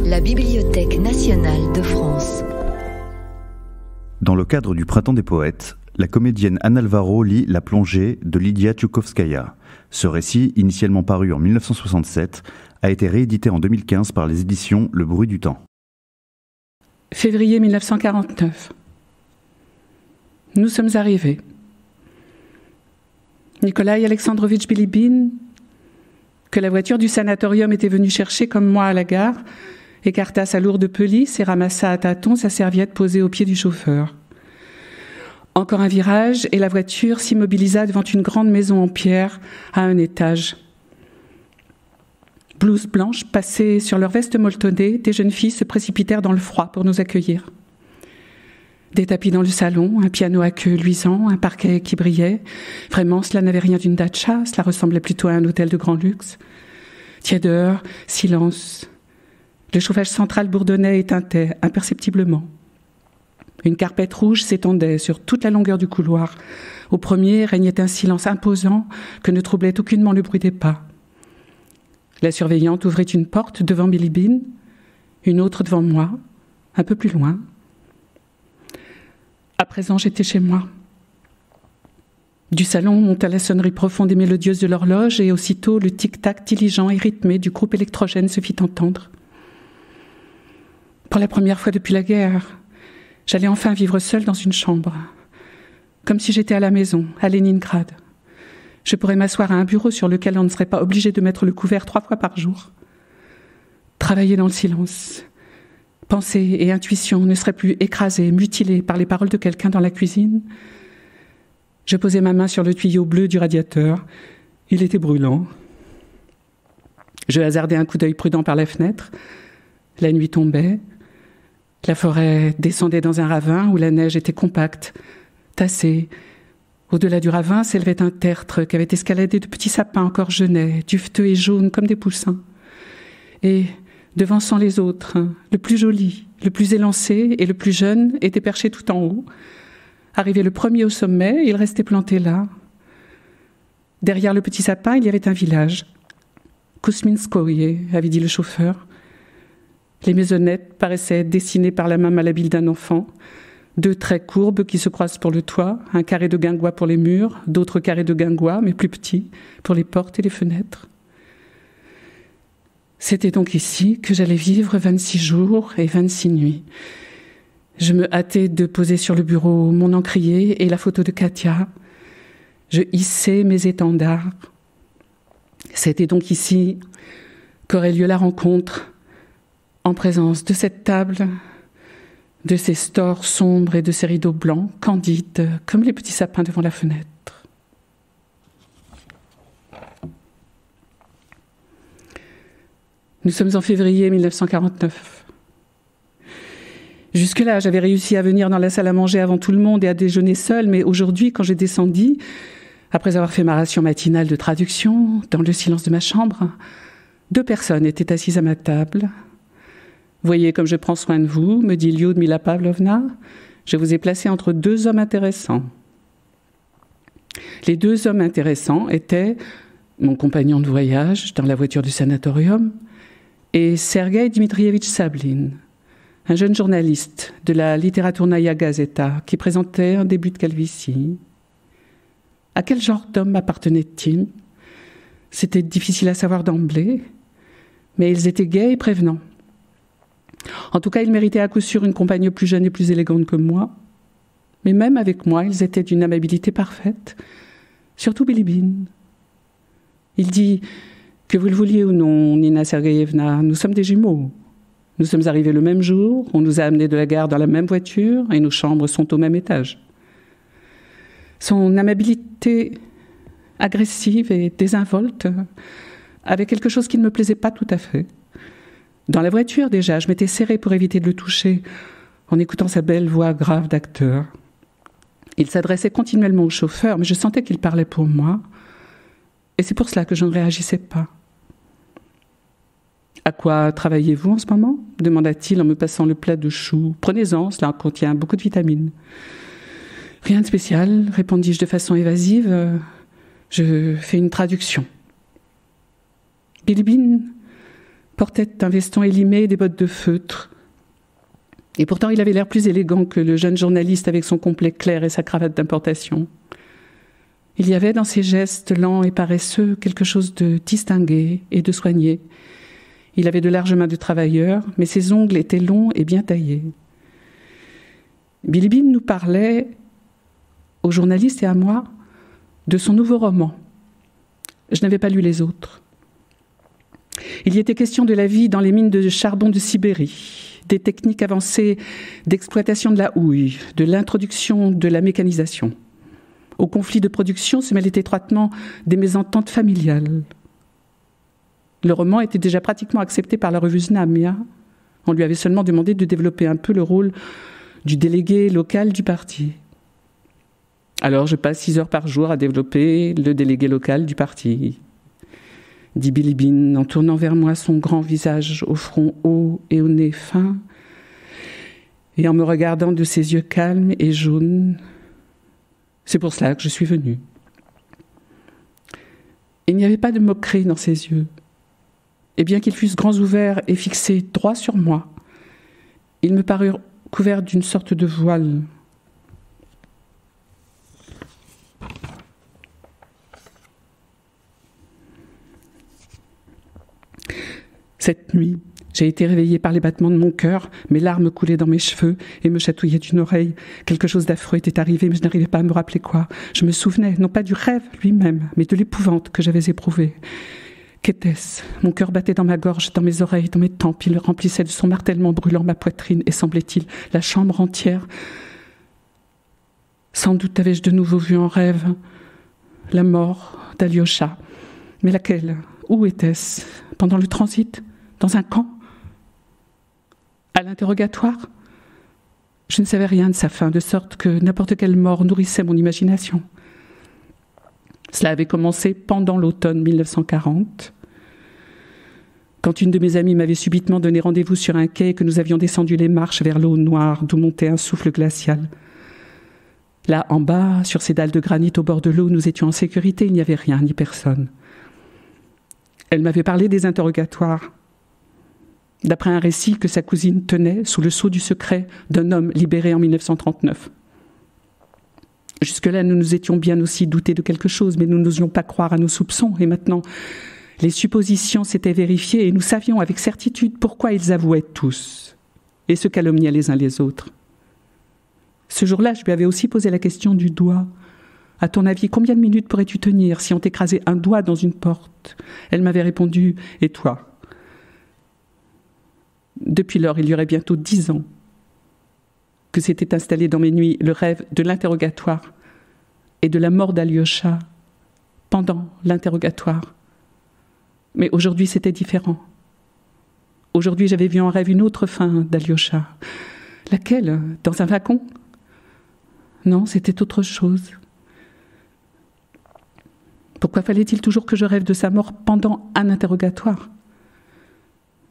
La Bibliothèque nationale de France. Dans le cadre du Printemps des poètes, la comédienne Anne Alvaro lit La plongée de Lydia Tchoukovskaya. Ce récit, initialement paru en 1967, a été réédité en 2015 par les éditions Le Bruit du Temps. Février 1949. Nous sommes arrivés. Nikolai Alexandrovitch Bilibine, que la voiture du sanatorium était venue chercher comme moi à la gare, écarta sa lourde pelisse et ramassa à tâtons sa serviette posée au pied du chauffeur. Encore un virage et la voiture s'immobilisa devant une grande maison en pierre à un étage. Blouses blanches passées sur leurs vestes molletonnées, des jeunes filles se précipitèrent dans le froid pour nous accueillir. Des tapis dans le salon, un piano à queue luisant, un parquet qui brillait. Vraiment, cela n'avait rien d'une datcha, cela ressemblait plutôt à un hôtel de grand luxe. Tiédeur, silence. Le chauffage central bourdonnait et tintait imperceptiblement. Une carpette rouge s'étendait sur toute la longueur du couloir. Au premier régnait un silence imposant que ne troublait aucunement le bruit des pas. La surveillante ouvrit une porte devant Bilibine, une autre devant moi, un peu plus loin. À présent, j'étais chez moi. Du salon monta la sonnerie profonde et mélodieuse de l'horloge et aussitôt le tic-tac diligent et rythmé du groupe électrogène se fit entendre. Pour la première fois depuis la guerre, j'allais enfin vivre seule dans une chambre, comme si j'étais à la maison, à Leningrad. Je pourrais m'asseoir à un bureau sur lequel on ne serait pas obligé de mettre le couvert 3 fois par jour. Travailler dans le silence. Pensée et intuition ne seraient plus écrasées, mutilées par les paroles de quelqu'un dans la cuisine. Je posai ma main sur le tuyau bleu du radiateur. Il était brûlant. Je hasardai un coup d'œil prudent par la fenêtre. La nuit tombait. La forêt descendait dans un ravin où la neige était compacte, tassée. Au-delà du ravin s'élevait un tertre qu'avaient escaladé de petits sapins encore jeunets, duveteux et jaunes comme des poussins. Et, devançant les autres, le plus joli, le plus élancé et le plus jeune était perché tout en haut. Arrivé le premier au sommet, il restait planté là. Derrière le petit sapin, il y avait un village. Kousminskoye, avait dit le chauffeur. Les maisonnettes paraissaient dessinées par la main malhabile d'un enfant. 2 traits courbes qui se croisent pour le toit, un carré de guingois pour les murs, d'autres carrés de guingois, mais plus petits, pour les portes et les fenêtres. C'était donc ici que j'allais vivre 26 jours et 26 nuits. Je me hâtais de poser sur le bureau mon encrier et la photo de Katia. Je hissais mes étendards. C'était donc ici qu'aurait lieu la rencontre, en présence de cette table, de ces stores sombres et de ces rideaux blancs, candides, comme les petits sapins devant la fenêtre. Nous sommes en février 1949. Jusque-là, j'avais réussi à venir dans la salle à manger avant tout le monde et à déjeuner seule, mais aujourd'hui, quand j'ai descendu, après avoir fait ma ration matinale de traduction, dans le silence de ma chambre, 2 personnes étaient assises à ma table. « Voyez comme je prends soin de vous, me dit Lyudmila Pavlovna. Je vous ai placé entre 2 hommes intéressants. » Les 2 hommes intéressants étaient mon compagnon de voyage dans la voiture du sanatorium et Sergueï Dmitrievitch Sablin, un jeune journaliste de la Literaturnaïa Gazeta qui présentait un début de calvitie. À quel genre d'homme appartenait-il ? C'était difficile à savoir d'emblée, mais ils étaient gais et prévenants. En tout cas, ils méritaient à coup sûr une compagne plus jeune et plus élégante que moi. Mais même avec moi, ils étaient d'une amabilité parfaite. Surtout Bilibine. Il dit, que vous le vouliez ou non, Nina Sergeyevna, nous sommes des jumeaux. Nous sommes arrivés le même jour, on nous a amenés de la gare dans la même voiture et nos chambres sont au même étage. Son amabilité agressive et désinvolte avait quelque chose qui ne me plaisait pas tout à fait. Dans la voiture, déjà, je m'étais serrée pour éviter de le toucher, en écoutant sa belle voix grave d'acteur. Il s'adressait continuellement au chauffeur, mais je sentais qu'il parlait pour moi, et c'est pour cela que je ne réagissais pas. « À quoi travaillez-vous en ce moment ?» demanda-t-il en me passant le plat de choux. « Prenez-en, cela contient beaucoup de vitamines. »« Rien de spécial, répondis-je de façon évasive. Je fais une traduction. » Bilibine portait un veston élimé et des bottes de feutre. Et pourtant, il avait l'air plus élégant que le jeune journaliste avec son complet clair et sa cravate d'importation. Il y avait dans ses gestes lents et paresseux quelque chose de distingué et de soigné. Il avait de larges mains de travailleur, mais ses ongles étaient longs et bien taillés. Bilibine nous parlait, aux journalistes et à moi, de son nouveau roman. Je n'avais pas lu les autres. Il y était question de la vie dans les mines de charbon de Sibérie, des techniques avancées d'exploitation de la houille, de l'introduction de la mécanisation. Au conflit de production se mêlaient étroitement des mésententes familiales. Le roman était déjà pratiquement accepté par la revue Znamia. On lui avait seulement demandé de développer un peu le rôle du délégué local du parti. Alors je passe 6 heures par jour à développer le délégué local du parti, dit Bilibine en tournant vers moi son grand visage au front haut et au nez fin, et en me regardant de ses yeux calmes et jaunes. C'est pour cela que je suis venue. Il n'y avait pas de moquerie dans ses yeux, et bien qu'ils fussent grands ouverts et fixés droit sur moi, ils me parurent couverts d'une sorte de voile. Cette nuit, j'ai été réveillée par les battements de mon cœur, mes larmes coulaient dans mes cheveux et me chatouillaient d'une oreille. Quelque chose d'affreux était arrivé, mais je n'arrivais pas à me rappeler quoi. Je me souvenais, non pas du rêve lui-même, mais de l'épouvante que j'avais éprouvée. Qu'était-ce ? Mon cœur battait dans ma gorge, dans mes oreilles, dans mes tempes. Il remplissait de son martèlement brûlant ma poitrine et, semblait-il, la chambre entière. Sans doute avais-je de nouveau vu en rêve la mort d'Alyosha. Mais laquelle ? Où était-ce ? Pendant le transit ? Dans un camp ? À l'interrogatoire ? Je ne savais rien de sa fin, de sorte que n'importe quelle mort nourrissait mon imagination. Cela avait commencé pendant l'automne 1940, quand une de mes amies m'avait subitement donné rendez-vous sur un quai et que nous avions descendu les marches vers l'eau noire d'où montait un souffle glacial. Là, en bas, sur ces dalles de granit au bord de l'eau, nous étions en sécurité, il n'y avait rien ni personne. Elle m'avait parlé des interrogatoires, d'après un récit que sa cousine tenait sous le sceau du secret d'un homme libéré en 1939. Jusque-là, nous nous étions bien aussi doutés de quelque chose, mais nous n'osions pas croire à nos soupçons. Et maintenant, les suppositions s'étaient vérifiées et nous savions avec certitude pourquoi ils avouaient tous et se calomniaient les uns les autres. Ce jour-là, je lui avais aussi posé la question du doigt. À ton avis, combien de minutes pourrais-tu tenir si on t'écrasait un doigt dans une porte ? Elle m'avait répondu, et toi ? Depuis lors, il y aurait bientôt 10 ans que s'était installé dans mes nuits le rêve de l'interrogatoire et de la mort d'Alyosha pendant l'interrogatoire. Mais aujourd'hui, c'était différent. Aujourd'hui, j'avais vu en rêve une autre fin d'Alyosha. Laquelle ? Dans un wagon ? Non, c'était autre chose. Pourquoi fallait-il toujours que je rêve de sa mort pendant un interrogatoire ?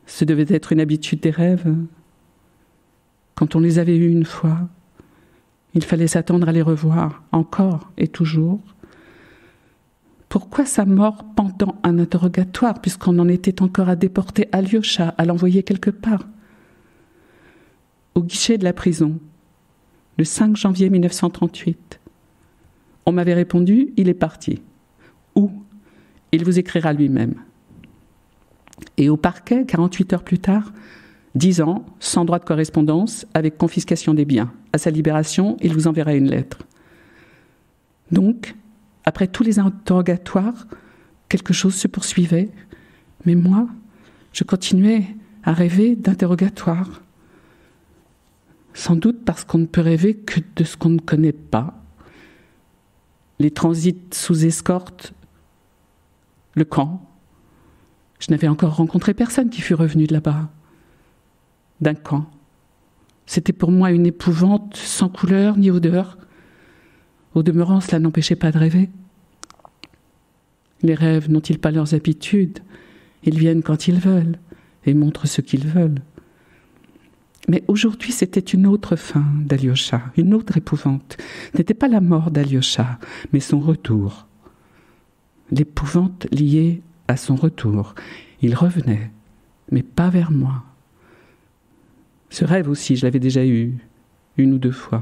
Ce devait être une habitude des rêves. Quand on les avait eus une fois, il fallait s'attendre à les revoir, encore et toujours. Pourquoi sa mort pendant un interrogatoire, puisqu'on en était encore à déporter Alyosha, à l'envoyer quelque part ? Au guichet de la prison, le 5 janvier 1938, on m'avait répondu, il est parti. Où ? Il vous écrira lui-même. Et au parquet, 48 heures plus tard, 10 ans, sans droit de correspondance, avec confiscation des biens. À sa libération, il vous enverra une lettre. Donc, après tous les interrogatoires, quelque chose se poursuivait. Mais moi, je continuais à rêver d'interrogatoires. Sans doute parce qu'on ne peut rêver que de ce qu'on ne connaît pas. Les transits sous escorte, le camp. Je n'avais encore rencontré personne qui fût revenu de là-bas, d'un camp. C'était pour moi une épouvante sans couleur ni odeur. Au demeurant, cela n'empêchait pas de rêver. Les rêves n'ont-ils pas leurs habitudes ? Ils viennent quand ils veulent et montrent ce qu'ils veulent. Mais aujourd'hui, c'était une autre fin d'Alyosha, une autre épouvante. Ce n'était pas la mort d'Alyosha, mais son retour. L'épouvante liée à son retour. Il revenait, mais pas vers moi. Ce rêve aussi, je l'avais déjà eu 1 ou 2 fois.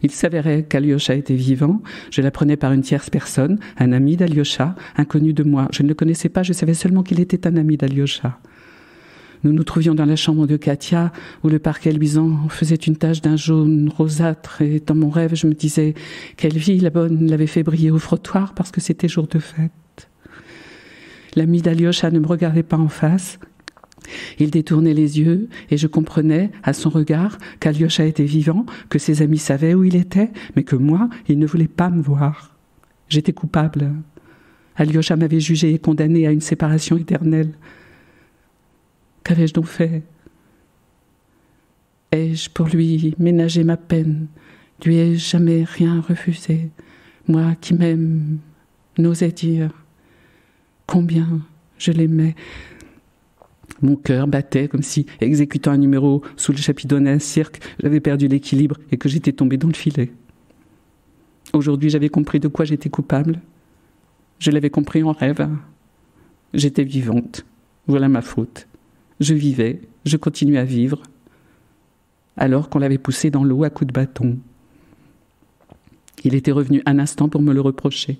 Il s'avérait qu'Alyosha était vivant. Je l'apprenais par une tierce personne, un ami d'Alyosha, inconnu de moi. Je ne le connaissais pas, je savais seulement qu'il était un ami d'Alyosha. Nous nous trouvions dans la chambre de Katia, où le parquet luisant faisait une tache d'un jaune rosâtre. Et dans mon rêve, je me disais quelle vie la bonne l'avait fait briller au frottoir parce que c'était jour de fête. L'ami d'Alyosha ne me regardait pas en face. Il détournait les yeux et je comprenais à son regard qu'Alyosha était vivant, que ses amis savaient où il était, mais que moi, il ne voulait pas me voir. J'étais coupable. Alyosha m'avait jugé et condamné à une séparation éternelle. Qu'avais-je donc fait? Ai-je pour lui ménagé ma peine? Lui ai-je jamais rien refusé? Moi qui m'aime, n'osais dire combien je l'aimais. Mon cœur battait comme si, exécutant un numéro sous le chapiteau d'un cirque, j'avais perdu l'équilibre et que j'étais tombée dans le filet. Aujourd'hui, j'avais compris de quoi j'étais coupable. Je l'avais compris en rêve. J'étais vivante. Voilà ma faute. Je vivais, je continuais à vivre, alors qu'on l'avait poussé dans l'eau à coups de bâton. Il était revenu un instant pour me le reprocher.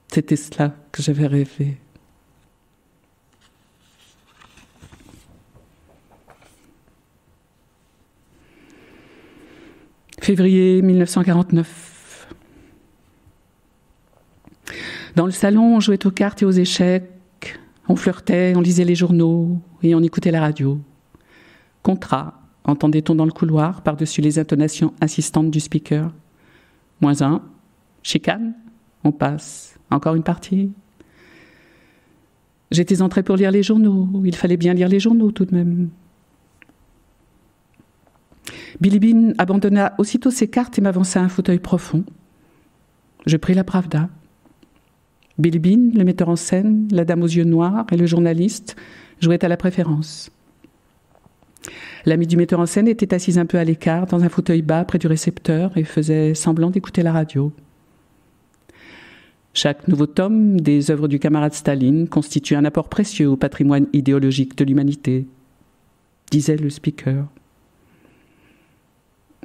C'était cela que j'avais rêvé. Février 1949. Dans le salon, on jouait aux cartes et aux échecs, on flirtait, on lisait les journaux et on écoutait la radio. Contrat, entendait-on dans le couloir, par-dessus les intonations insistantes du speaker. -1, chicane, on passe, encore une partie. J'étais entrée pour lire les journaux, il fallait bien lire les journaux tout de même. Bilibine abandonna aussitôt ses cartes et m'avança un fauteuil profond. Je pris la Pravda. Bilibine, le metteur en scène, la dame aux yeux noirs et le journaliste jouaient à la préférence. L'ami du metteur en scène était assise un peu à l'écart, dans un fauteuil bas près du récepteur et faisait semblant d'écouter la radio. Chaque nouveau tome des œuvres du camarade Staline constitue un apport précieux au patrimoine idéologique de l'humanité, disait le speaker.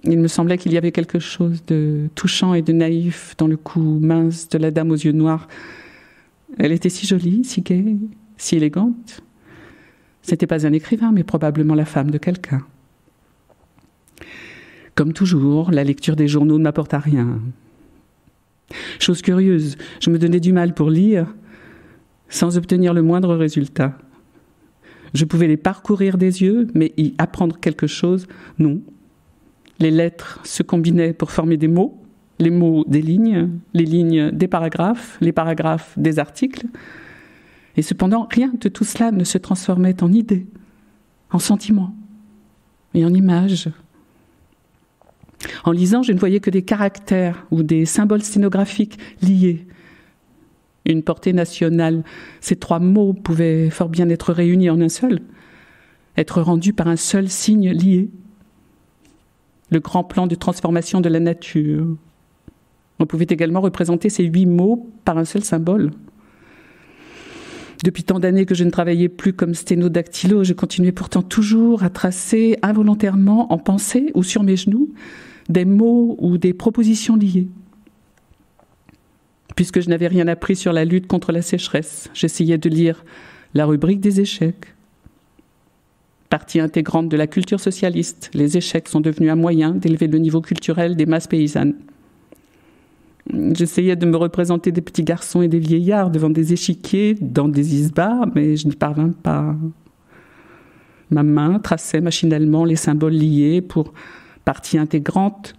Il me semblait qu'il y avait quelque chose de touchant et de naïf dans le cou mince de la dame aux yeux noirs. Elle était si jolie, si gaie, si élégante. Ce n'était pas un écrivain, mais probablement la femme de quelqu'un. Comme toujours, la lecture des journaux ne m'apporta rien. Chose curieuse, je me donnais du mal pour lire sans obtenir le moindre résultat. Je pouvais les parcourir des yeux, mais y apprendre quelque chose, non. Les lettres se combinaient pour former des mots, les mots des lignes, les lignes des paragraphes, les paragraphes des articles. Et cependant, rien de tout cela ne se transformait en idées, en sentiments et en images. En lisant, je ne voyais que des caractères ou des symboles sténographiques liés. Une portée nationale, ces 3 mots pouvaient fort bien être réunis en un seul, être rendus par un seul signe lié. Le grand plan de transformation de la nature. On pouvait également représenter ces 8 mots par un seul symbole. Depuis tant d'années que je ne travaillais plus comme sténodactylo, je continuais pourtant toujours à tracer involontairement, en pensée ou sur mes genoux, des mots ou des propositions liées. Puisque je n'avais rien appris sur la lutte contre la sécheresse, j'essayais de lire la rubrique des échecs. Partie intégrante de la culture socialiste, les échecs sont devenus un moyen d'élever le niveau culturel des masses paysannes. J'essayais de me représenter des petits garçons et des vieillards devant des échiquiers, dans des isbas, mais je n'y parvins pas. Ma main traçait machinalement les symboles liés pour partie intégrante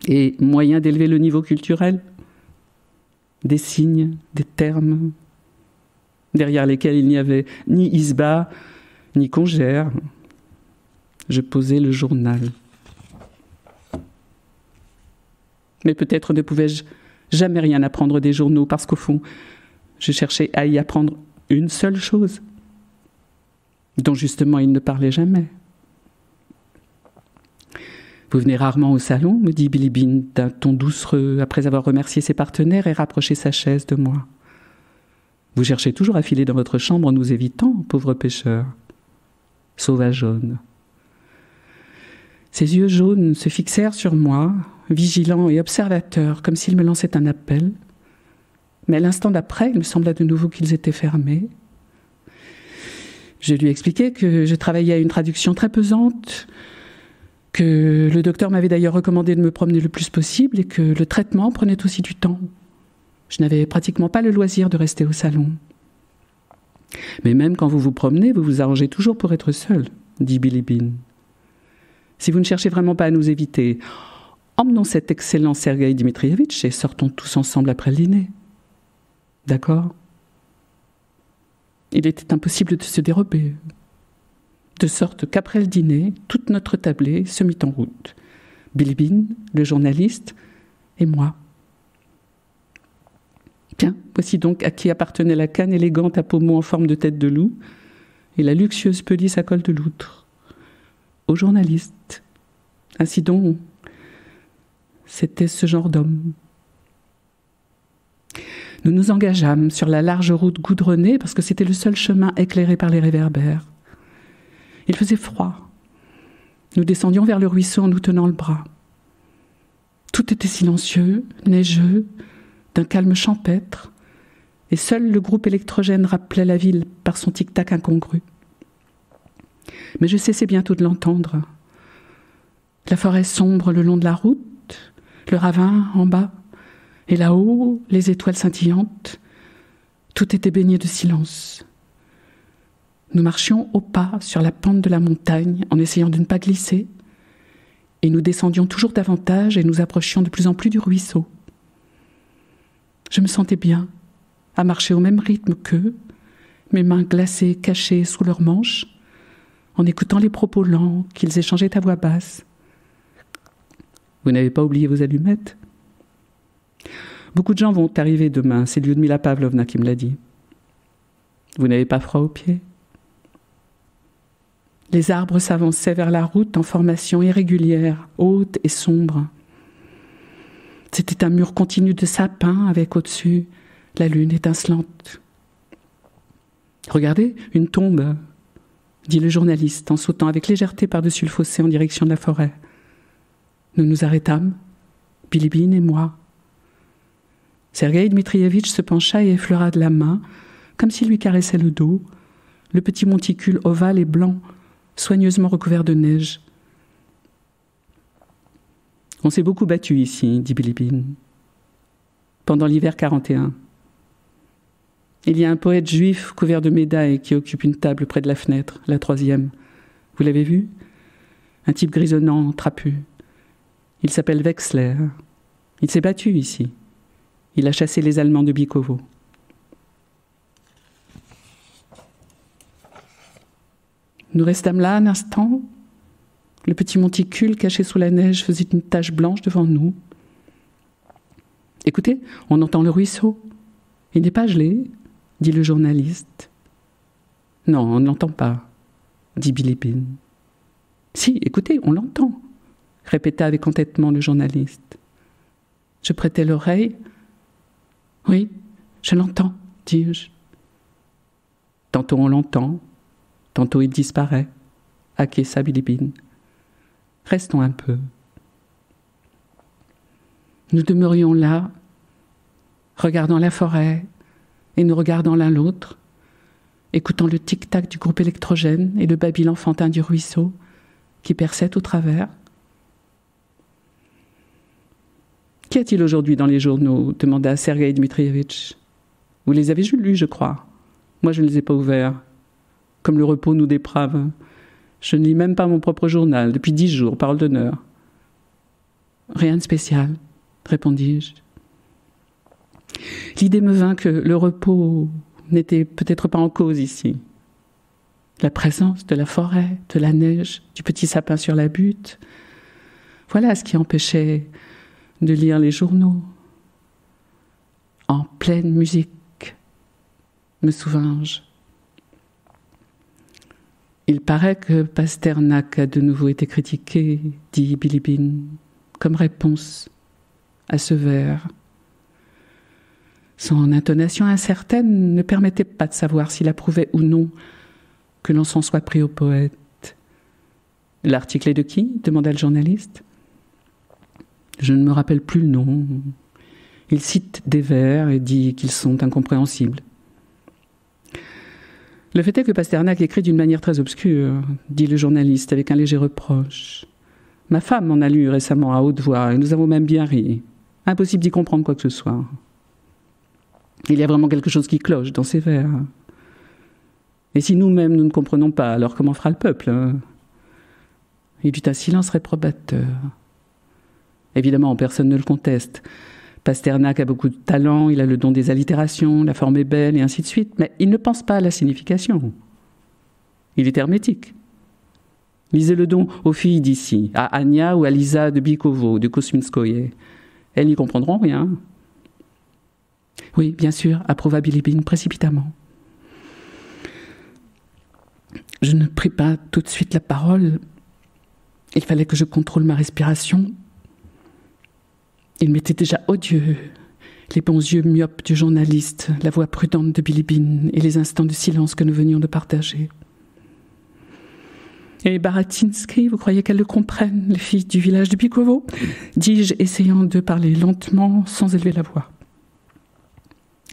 et moyen d'élever le niveau culturel. Des signes, des termes, derrière lesquels il n'y avait ni isba, ni congère. Je posais le journal. Mais peut-être ne pouvais-je jamais rien apprendre des journaux, parce qu'au fond, je cherchais à y apprendre une seule chose, dont justement il ne parlait jamais. Vous venez rarement au salon, me dit Bilibine d'un ton doucereux, après avoir remercié ses partenaires et rapproché sa chaise de moi. Vous cherchez toujours à filer dans votre chambre en nous évitant, pauvre pêcheur. Sauvage jaune. Ses yeux jaunes se fixèrent sur moi, vigilants et observateurs, comme s'ils me lançaient un appel. Mais à l'instant d'après, il me sembla de nouveau qu'ils étaient fermés. Je lui expliquai que je travaillais à une traduction très pesante, que le docteur m'avait d'ailleurs recommandé de me promener le plus possible et que le traitement prenait aussi du temps. Je n'avais pratiquement pas le loisir de rester au salon. Mais même quand vous vous promenez, vous vous arrangez toujours pour être seul, dit Bilibine. Si vous ne cherchez vraiment pas à nous éviter, emmenons cet excellent Sergueï Dmitrievitch et sortons tous ensemble après le dîner. D'accord ? Il était impossible de se dérober. De sorte qu'après le dîner, toute notre tablée se mit en route. Bilibine, le journaliste, et moi. Bien, voici donc à qui appartenait la canne élégante à pommeau en forme de tête de loup et la luxueuse pelisse à col de loutre. Au journaliste. Ainsi donc, c'était ce genre d'homme. Nous nous engageâmes sur la large route goudronnée parce que c'était le seul chemin éclairé par les réverbères. Il faisait froid. Nous descendions vers le ruisseau en nous tenant le bras. Tout était silencieux, neigeux, d'un calme champêtre, et seul le groupe électrogène rappelait la ville par son tic-tac incongru. Mais je cessais bientôt de l'entendre. La forêt sombre le long de la route, le ravin en bas, et là-haut, les étoiles scintillantes, tout était baigné de silence. Nous marchions au pas sur la pente de la montagne en essayant de ne pas glisser, et nous descendions toujours davantage et nous approchions de plus en plus du ruisseau. Je me sentais bien, à marcher au même rythme qu'eux, mes mains glacées cachées sous leurs manches, en écoutant les propos lents qu'ils échangeaient à voix basse. « Vous n'avez pas oublié vos allumettes ? Beaucoup de gens vont arriver demain, c'est Lyudmila Pavlovna qui me l'a dit. Vous n'avez pas froid aux pieds ? » Les arbres s'avançaient vers la route en formation irrégulière, haute et sombre. C'était un mur continu de sapins avec au-dessus la lune étincelante. « Regardez, une tombe !» dit le journaliste en sautant avec légèreté par-dessus le fossé en direction de la forêt. Nous nous arrêtâmes, Bilibine et moi. Sergueï Dmitrievitch se pencha et effleura de la main, comme s'il lui caressait le dos, le petit monticule ovale et blanc, soigneusement recouvert de neige. « On s'est beaucoup battu ici, dit Bilibine, pendant l'hiver 41. Il y a un poète juif couvert de médailles qui occupe une table près de la fenêtre, la 3e. Vous l'avez vu ? Un type grisonnant, trapu. Il s'appelle Wexler. Il s'est battu ici. Il a chassé les Allemands de Bikovo. » Nous restâmes là un instant. Le petit monticule caché sous la neige faisait une tache blanche devant nous. « Écoutez, on entend le ruisseau. Il n'est pas gelé, dit le journaliste. « Non, on ne l'entend pas, dit Bilibine. « Si, écoutez, on l'entend, répéta avec entêtement le journaliste. Je prêtai l'oreille. « Oui, je l'entends, dis-je. Tantôt on l'entend, tantôt il disparaît, acquiesça Bilibine. Restons un peu. » Nous demeurions là, regardant la forêt et nous regardant l'un l'autre, écoutant le tic-tac du groupe électrogène et le babil enfantin du ruisseau qui perçait au travers. « Qu'y a-t-il aujourd'hui dans les journaux » demanda Sergueï Dmitrievitch. « Vous les avez lus, je crois. Moi, je ne les ai pas ouverts. Comme le repos nous déprave. Je ne lis même pas mon propre journal depuis 10 jours, parole d'honneur. »« Rien de spécial, » répondis-je. L'idée me vint que le repos n'était peut-être pas en cause ici. La présence de la forêt, de la neige, du petit sapin sur la butte, voilà ce qui empêchait de lire les journaux. En pleine musique, me souvins-je. Il paraît que Pasternak a de nouveau été critiqué, dit Bilibine, comme réponse à ce vers. Son intonation incertaine ne permettait pas de savoir s'il approuvait ou non que l'on s'en soit pris au poète. « L'article est de qui ?» demanda le journaliste. Je ne me rappelle plus le nom. Il cite des vers et dit qu'ils sont incompréhensibles. Le fait est que Pasternak écrit d'une manière très obscure, dit le journaliste avec un léger reproche. Ma femme en a lu récemment à haute voix et nous avons même bien ri. Impossible d'y comprendre quoi que ce soit. Il y a vraiment quelque chose qui cloche dans ces vers. Et si nous-mêmes nous ne comprenons pas, alors comment fera le peuple ? Il eut un silence réprobateur. Évidemment, personne ne le conteste. Pasternak a beaucoup de talent, il a le don des allitérations, la forme est belle et ainsi de suite, mais il ne pense pas à la signification. Il est hermétique. Lisez-le donc aux filles d'ici, à Ania ou à Lisa de Bikovo, de Kosminskoye. Elles n'y comprendront rien. Oui, bien sûr, approuva Bilibine précipitamment. Je ne pris pas tout de suite la parole. Il fallait que je contrôle ma respiration. Il m'était déjà odieux, les bons yeux myopes du journaliste, la voix prudente de Bilibine et les instants de silence que nous venions de partager. Et Baratinsky, vous croyez qu'elles le comprennent, les filles du village de Bikovo ? Dis-je, essayant de parler lentement, sans élever la voix.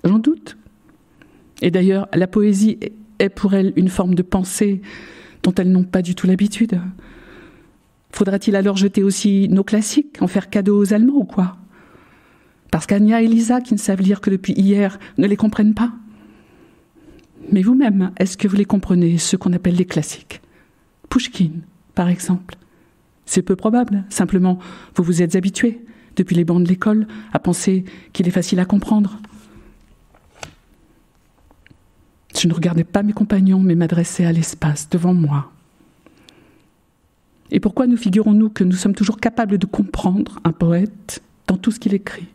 J'en doute. Et d'ailleurs, la poésie est pour elles une forme de pensée dont elles n'ont pas du tout l'habitude. Faudra-t-il alors jeter aussi nos classiques, en faire cadeau aux Allemands ou quoi ? Parce qu'Ania et Lisa, qui ne savent lire que depuis hier, ne les comprennent pas. Mais vous-même, est-ce que vous les comprenez, ceux qu'on appelle les classiques ? Pouchkine, par exemple. C'est peu probable. Simplement, vous vous êtes habitués, depuis les bancs de l'école, à penser qu'il est facile à comprendre. Je ne regardais pas mes compagnons, mais m'adressais à l'espace devant moi. Et pourquoi nous figurons-nous que nous sommes toujours capables de comprendre un poète dans tout ce qu'il écrit ?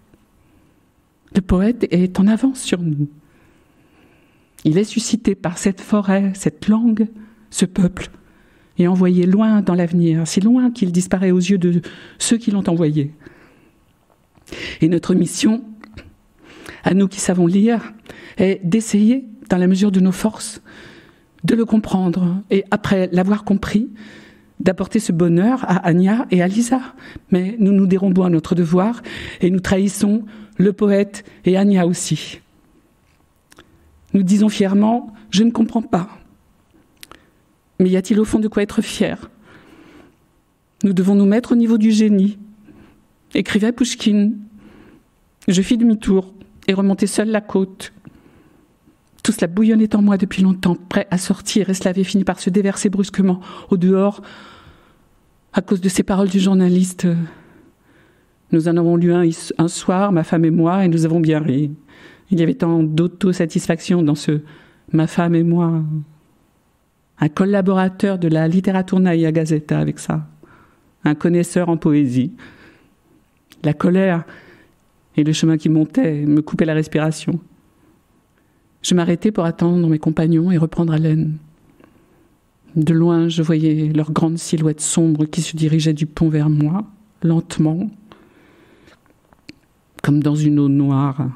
Le poète est en avance sur nous. Il est suscité par cette forêt, cette langue, ce peuple, et envoyé loin dans l'avenir, si loin qu'il disparaît aux yeux de ceux qui l'ont envoyé. Et notre mission, à nous qui savons lire, est d'essayer, dans la mesure de nos forces, de le comprendre, et après l'avoir compris, d'apporter ce bonheur à Ania et à Lisa. Mais nous nous dérobons à notre devoir et nous trahissons le poète et Ania aussi. Nous disons fièrement « je ne comprends pas ». Mais y a-t-il au fond de quoi être fier ? Nous devons nous mettre au niveau du génie. Écrivait Pouchkine. Je fis demi-tour et remontai seule la côte. Tout cela bouillonnait en moi depuis longtemps, prêt à sortir, et cela avait fini par se déverser brusquement au dehors à cause de ces paroles du journaliste. Nous en avons lu un soir, ma femme et moi, et nous avons bien ri. Il y avait tant d'autosatisfaction dans ce « ma femme et moi ». Un collaborateur de la Literaturnaia Gazeta avec ça, un connaisseur en poésie. La colère et le chemin qui montait me coupaient la respiration. Je m'arrêtai pour attendre mes compagnons et reprendre haleine. De loin, je voyais leurs grandes silhouettes sombres qui se dirigeaient du pont vers moi, lentement, comme dans une eau noire.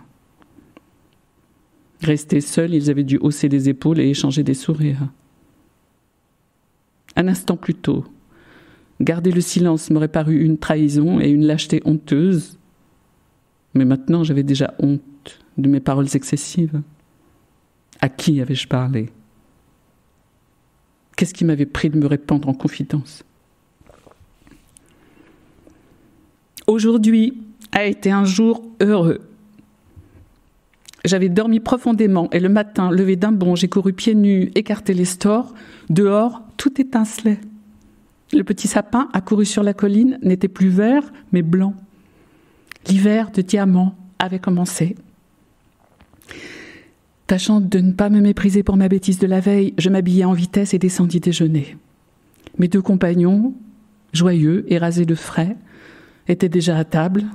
Restés seuls, ils avaient dû hausser les épaules et échanger des sourires. Un instant plus tôt, garder le silence m'aurait paru une trahison et une lâcheté honteuse. Mais maintenant, j'avais déjà honte de mes paroles excessives. À qui avais-je parlé ? Qu'est-ce qui m'avait pris de me répandre en confidence ? Aujourd'hui a été un jour heureux. J'avais dormi profondément et le matin, levé d'un bond, j'ai couru pieds nus, écarté les stores. Dehors, tout étincelait. Le petit sapin accouru sur la colline n'était plus vert, mais blanc. L'hiver de diamants avait commencé. Tâchant de ne pas me mépriser pour ma bêtise de la veille, je m'habillai en vitesse et descendis déjeuner. Mes deux compagnons, joyeux et rasés de frais, étaient déjà à table.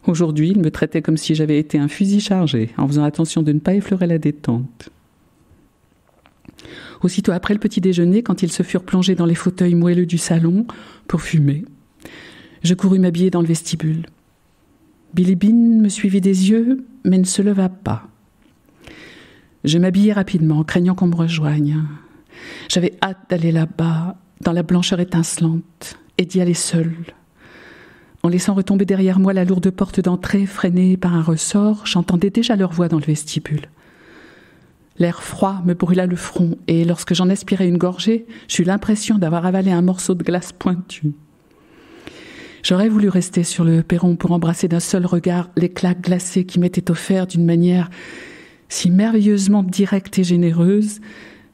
Aujourd'hui, ils me traitaient comme si j'avais été un fusil chargé, en faisant attention de ne pas effleurer la détente. Aussitôt après le petit déjeuner, quand ils se furent plongés dans les fauteuils moelleux du salon pour fumer, je courus m'habiller dans le vestibule. Bilibine me suivit des yeux, mais ne se leva pas. Je m'habillai rapidement, craignant qu'on me rejoigne. J'avais hâte d'aller là-bas, dans la blancheur étincelante, et d'y aller seule. En laissant retomber derrière moi la lourde porte d'entrée freinée par un ressort, j'entendais déjà leur voix dans le vestibule. L'air froid me brûla le front, et lorsque j'en aspirai une gorgée, j'eus l'impression d'avoir avalé un morceau de glace pointu. J'aurais voulu rester sur le perron pour embrasser d'un seul regard l'éclat glacé qui m'était offert d'une manière si merveilleusement directe et généreuse,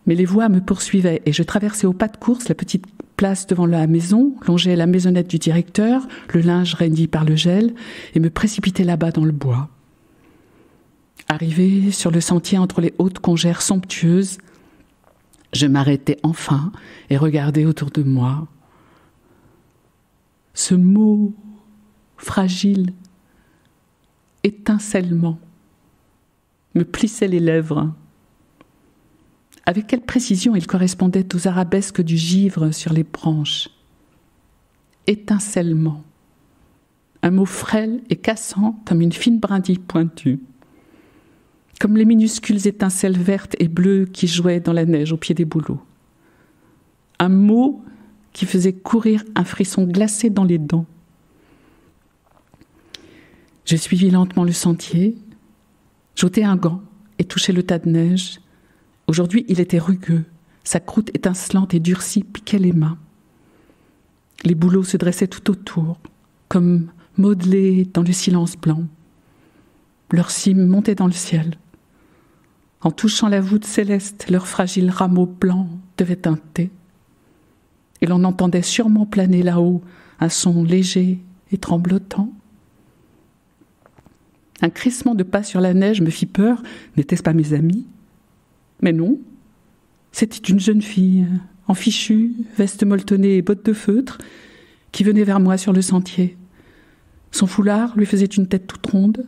mais les voix me poursuivaient et je traversais au pas de course la petite place devant la maison, longeais la maisonnette du directeur, le linge raidi par le gel, et me précipitais là-bas dans le bois. Arrivé sur le sentier entre les hautes congères somptueuses, je m'arrêtai enfin et regardai autour de moi. Ce mot fragile, étincellement, me plissait les lèvres. Avec quelle précision il correspondait aux arabesques du givre sur les branches. Étincellement. Un mot frêle et cassant comme une fine brindille pointue. Comme les minuscules étincelles vertes et bleues qui jouaient dans la neige au pied des bouleaux. Un mot qui faisait courir un frisson glacé dans les dents. Je suivis lentement le sentier, j'ôtai un gant et touchai le tas de neige. Aujourd'hui, il était rugueux, sa croûte étincelante et durcie piquait les mains. Les bouleaux se dressaient tout autour, comme modelés dans le silence blanc. Leurs cimes montaient dans le ciel. En touchant la voûte céleste, leurs fragiles rameaux blancs devaient teinter. Et l'on entendait sûrement planer là-haut un son léger et tremblotant. Un crissement de pas sur la neige me fit peur. N'étaient-ce pas mes amis ? Mais non, c'était une jeune fille, en fichu, veste molletonnée et bottes de feutre, qui venait vers moi sur le sentier. Son foulard lui faisait une tête toute ronde,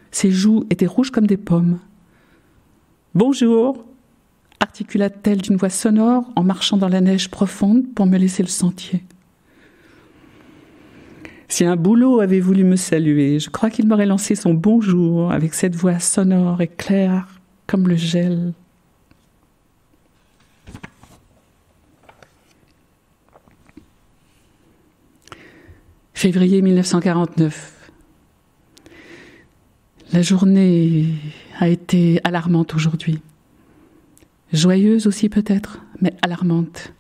ses joues étaient rouges comme des pommes. « Bonjour !» articula-t-elle d'une voix sonore en marchant dans la neige profonde pour me laisser le sentier. Si un bouleau avait voulu me saluer, je crois qu'il m'aurait lancé son bonjour avec cette voix sonore et claire comme le gel. Février 1949. La journée a été alarmante aujourd'hui. Joyeuse aussi peut-être, mais alarmante.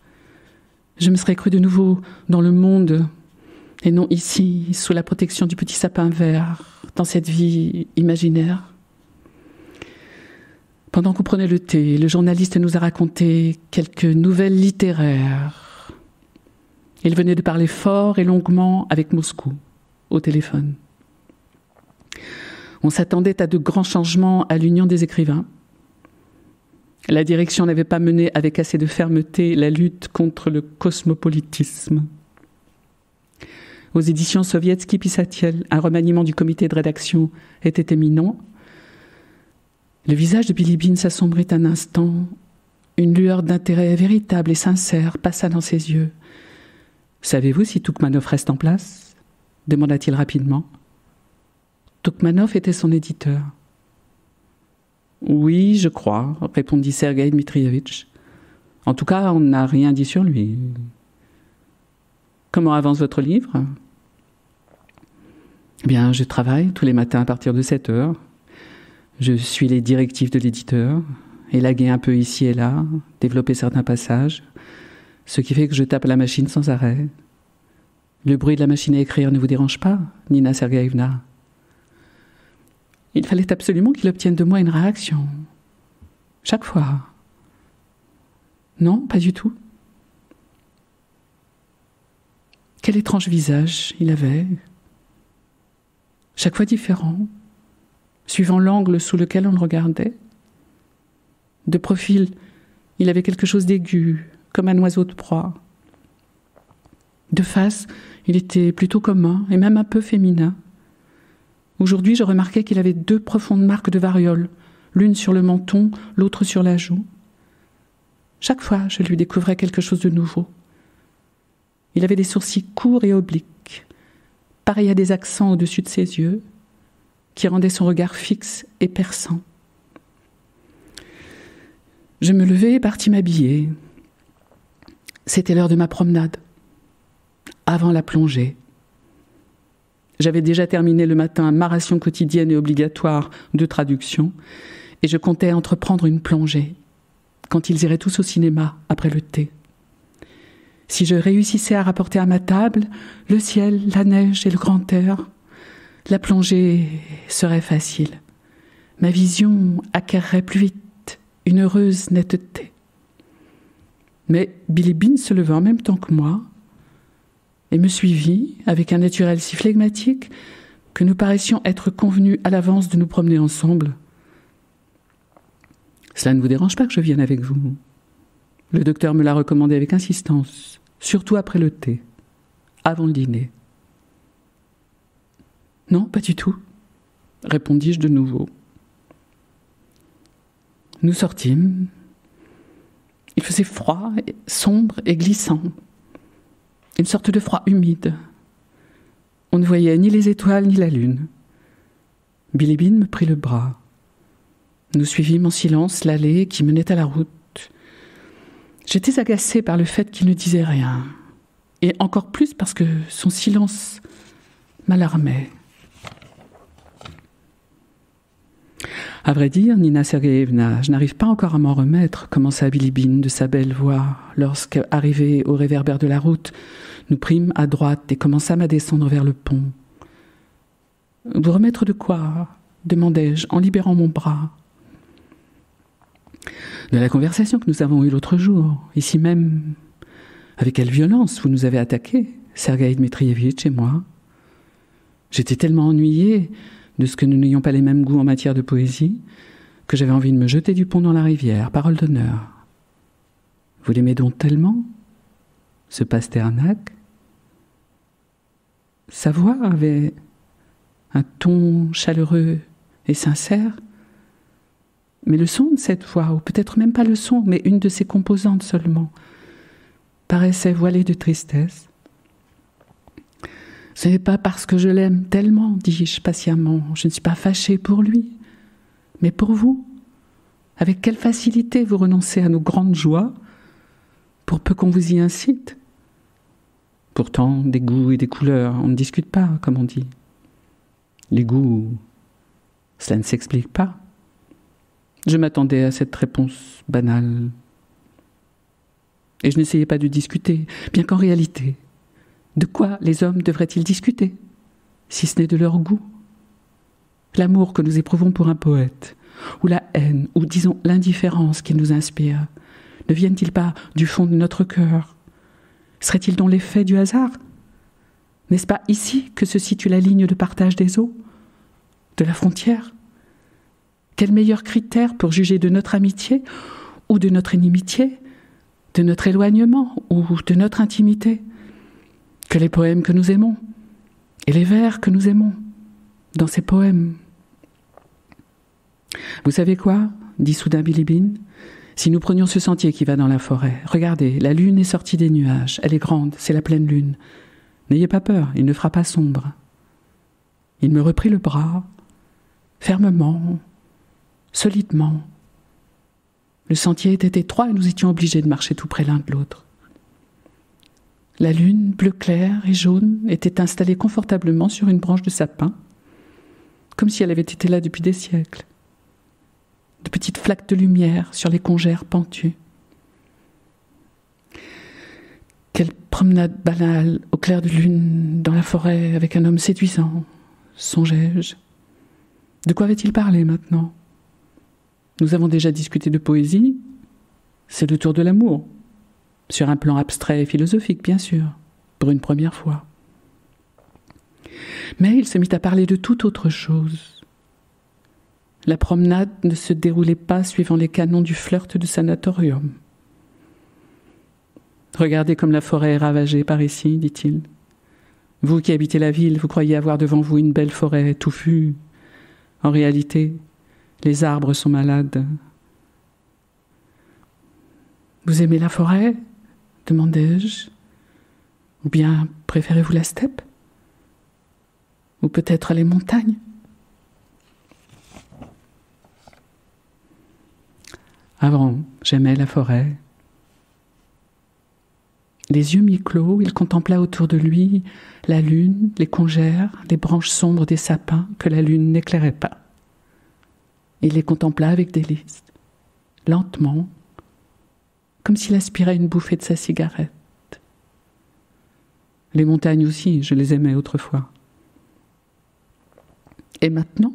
Je me serais crue de nouveau dans le monde, et non ici, sous la protection du petit sapin vert, dans cette vie imaginaire. Pendant qu'on prenait le thé, le journaliste nous a raconté quelques nouvelles littéraires. Il venait de parler fort et longuement avec Moscou, au téléphone. On s'attendait à de grands changements à l'Union des écrivains. La direction n'avait pas mené avec assez de fermeté la lutte contre le cosmopolitisme. Aux éditions Sovietsky Pisatiel, un remaniement du comité de rédaction était imminent. Le visage de Bilibine s'assombrit un instant. Une lueur d'intérêt véritable et sincère passa dans ses yeux. « Savez-vous si Toukmanov reste en place ?» demanda-t-il rapidement. Toukmanov était son éditeur. « Oui, je crois, » répondit Sergueï Dmitrievitch. « En tout cas, on n'a rien dit sur lui. »« Comment avance votre livre ?»« Eh bien, je travaille tous les matins à partir de 7 heures. Je suis les directives de l'éditeur, élaguer un peu ici et là, développer certains passages, ce qui fait que je tape à la machine sans arrêt. Le bruit de la machine à écrire ne vous dérange pas, Nina Sergeïevna ? Il fallait absolument qu'il obtienne de moi une réaction. Chaque fois. Non, pas du tout. Quel étrange visage il avait. Chaque fois différent, suivant l'angle sous lequel on le regardait. De profil, il avait quelque chose d'aigu, comme un oiseau de proie. De face, il était plutôt commun et même un peu féminin. Aujourd'hui, je remarquais qu'il avait 2 profondes marques de variole, l'une sur le menton, l'autre sur la joue. Chaque fois, je lui découvrais quelque chose de nouveau. Il avait des sourcils courts et obliques, pareils à des accents au-dessus de ses yeux, qui rendait son regard fixe et perçant. Je me levai et partis m'habiller. C'était l'heure de ma promenade, avant la plongée. J'avais déjà terminé le matin ma ration quotidienne et obligatoire de traduction, et je comptais entreprendre une plongée, quand ils iraient tous au cinéma après le thé. Si je réussissais à rapporter à ma table le ciel, la neige et le grand air, la plongée serait facile. Ma vision acquerrait plus vite une heureuse netteté. Mais Billy Bean se leva en même temps que moi et me suivit avec un naturel si flegmatique que nous paraissions être convenus à l'avance de nous promener ensemble. « Cela ne vous dérange pas que je vienne avec vous ? Le docteur me l'a recommandé avec insistance, surtout après le thé, avant le dîner. »« Non, pas du tout, » répondis-je de nouveau. Nous sortîmes. Il faisait froid, sombre et glissant. Une sorte de froid humide. On ne voyait ni les étoiles ni la lune. Billy Bean me prit le bras. Nous suivîmes en silence l'allée qui menait à la route. J'étais agacée par le fait qu'il ne disait rien, et encore plus parce que son silence m'alarmait. À vrai dire, Nina Sergeyevna, je n'arrive pas encore à m'en remettre, commença Billy Bean de sa belle voix, lorsque, arrivés au réverbère de la route, nous prîmes à droite et commençâmes à descendre vers le pont. « Vous remettre de quoi ?» demandai-je en libérant mon bras. « De la conversation que nous avons eue l'autre jour, ici même. Avec quelle violence vous nous avez attaqués, Sergueï Dmitrievitch et moi. J'étais tellement ennuyée de ce que nous n'ayons pas les mêmes goûts en matière de poésie, que j'avais envie de me jeter du pont dans la rivière, parole d'honneur. Vous l'aimez donc tellement, ce Pasternak ?» Sa voix avait un ton chaleureux et sincère, mais le son de cette voix, ou peut-être même pas le son, mais une de ses composantes seulement, paraissait voilée de tristesse. « Ce n'est pas parce que je l'aime tellement, dis-je patiemment. Je ne suis pas fâchée pour lui, mais pour vous. Avec quelle facilité vous renoncez à nos grandes joies, pour peu qu'on vous y incite. Pourtant, des goûts et des couleurs, on ne discute pas, comme on dit. Les goûts, cela ne s'explique pas. » Je m'attendais à cette réponse banale. Et je n'essayais pas de discuter, bien qu'en réalité, de quoi les hommes devraient-ils discuter, si ce n'est de leur goût? L'amour que nous éprouvons pour un poète, ou la haine, ou disons l'indifférence qu'il nous inspire, ne viennent-ils pas du fond de notre cœur? Serait-il donc l'effet du hasard? N'est-ce pas ici que se situe la ligne de partage des eaux, de la frontière? Quel meilleur critère pour juger de notre amitié ou de notre inimitié, de notre éloignement ou de notre intimité, que les poèmes que nous aimons et les vers que nous aimons dans ces poèmes. Vous savez quoi, dit soudain Billy Bean, si nous prenions ce sentier qui va dans la forêt, regardez, la lune est sortie des nuages, elle est grande, c'est la pleine lune. N'ayez pas peur, il ne fera pas sombre. Il me reprit le bras, fermement, solidement. Le sentier était étroit et nous étions obligés de marcher tout près l'un de l'autre. La lune, bleu clair et jaune, était installée confortablement sur une branche de sapin, comme si elle avait été là depuis des siècles. De petites flaques de lumière sur les congères pentues. Quelle promenade banale au clair de lune dans la forêt avec un homme séduisant, songeai-je. De quoi avait-il parlé maintenant? Nous avons déjà discuté de poésie, c'est le tour de l'amour, sur un plan abstrait et philosophique, bien sûr, pour une première fois. Mais il se mit à parler de toute autre chose. La promenade ne se déroulait pas suivant les canons du flirt de sanatorium. « Regardez comme la forêt est ravagée par ici, dit-il. Vous qui habitez la ville, vous croyez avoir devant vous une belle forêt touffue. En réalité, les arbres sont malades. »« Vous aimez la forêt ?» demandai-je. « Ou bien préférez-vous la steppe ? Ou peut-être les montagnes ? Avant, j'aimais la forêt. Les yeux mi-clos, il contempla autour de lui la lune, les congères, les branches sombres des sapins que la lune n'éclairait pas. Il les contempla avec délice, lentement, comme s'il aspirait une bouffée de sa cigarette. Les montagnes aussi, je les aimais autrefois. Et maintenant ?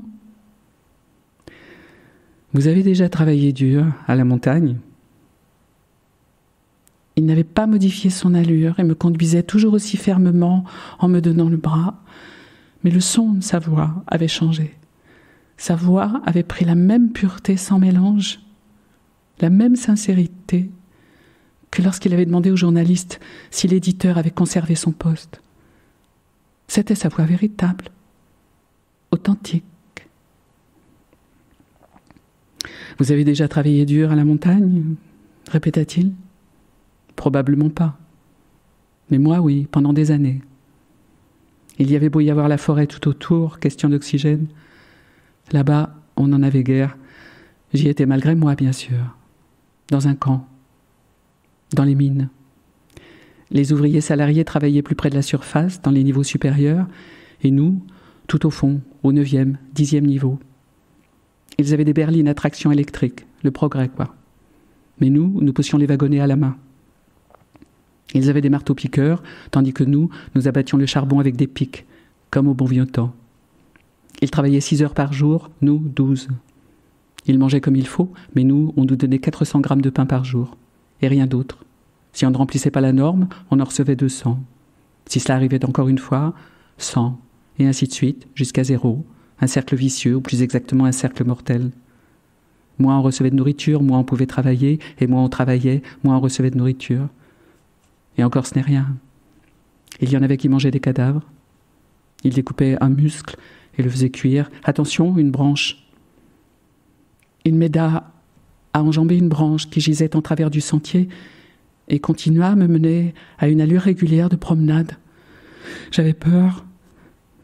Vous avez déjà travaillé dur à la montagne ? Il n'avait pas modifié son allure et me conduisait toujours aussi fermement en me donnant le bras. Mais le son de sa voix avait changé. Sa voix avait pris la même pureté sans mélange, la même sincérité que lorsqu'il avait demandé au journaliste si l'éditeur avait conservé son poste. C'était sa voix véritable, authentique. « Vous avez déjà travaillé dur à la montagne ?» répéta-t-il. Probablement pas. Mais moi, oui, pendant des années. Il y avait beau y avoir la forêt tout autour, question d'oxygène. Là-bas, on n'en avait guère. J'y étais malgré moi, bien sûr. Dans un camp. Dans les mines. Les ouvriers salariés travaillaient plus près de la surface, dans les niveaux supérieurs, et nous, tout au fond, au 9e, 10e niveau. Ils avaient des berlines à traction électrique, le progrès, quoi. Mais nous poussions les wagonnets à la main. Ils avaient des marteaux-piqueurs, tandis que nous abattions le charbon avec des pics, comme au bon vieux temps. Ils travaillaient 6 heures par jour, nous 12. Ils mangeaient comme il faut, mais nous, on nous donnait 400 grammes de pain par jour, et rien d'autre. Si on ne remplissait pas la norme, on en recevait 200. Si cela arrivait encore une fois, 100, et ainsi de suite, jusqu'à 0, un cercle vicieux, ou plus exactement un cercle mortel. Moins on recevait de nourriture, moins on pouvait travailler, et moins on travaillait, moins on recevait de nourriture. Et encore, ce n'est rien. Il y en avait qui mangeaient des cadavres. Ils découpaient un muscle et le faisaient cuire. Attention, une branche. Il m'aida à enjamber une branche qui gisait en travers du sentier et continua à me mener à une allure régulière de promenade. J'avais peur.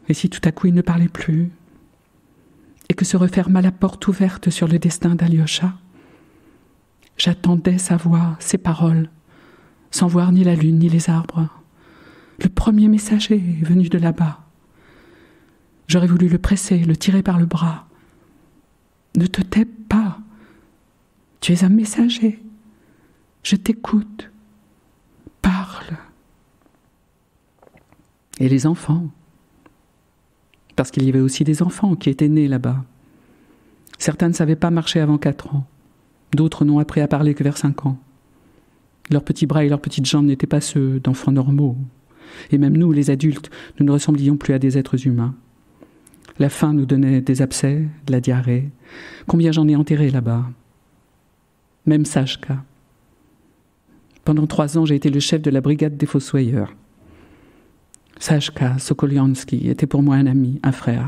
Et si tout à coup il ne parlait plus et que se referma la porte ouverte sur le destin d'Alyosha, j'attendais sa voix, ses paroles, sans voir ni la lune ni les arbres. Le premier messager venu de là-bas. J'aurais voulu le presser, le tirer par le bras. Ne te tais pas. Tu es un messager. Je t'écoute. Parle. Et les enfants. Parce qu'il y avait aussi des enfants qui étaient nés là-bas. Certains ne savaient pas marcher avant 4 ans. D'autres n'ont appris à parler que vers 5 ans. Leurs petits bras et leurs petites jambes n'étaient pas ceux d'enfants normaux. Et même nous, les adultes, nous ne ressemblions plus à des êtres humains. La faim nous donnait des abcès, de la diarrhée. Combien j'en ai enterré là-bas. Même Sashka. Pendant 3 ans, j'ai été le chef de la brigade des fossoyeurs. Sashka Sokoliansky était pour moi un ami, un frère.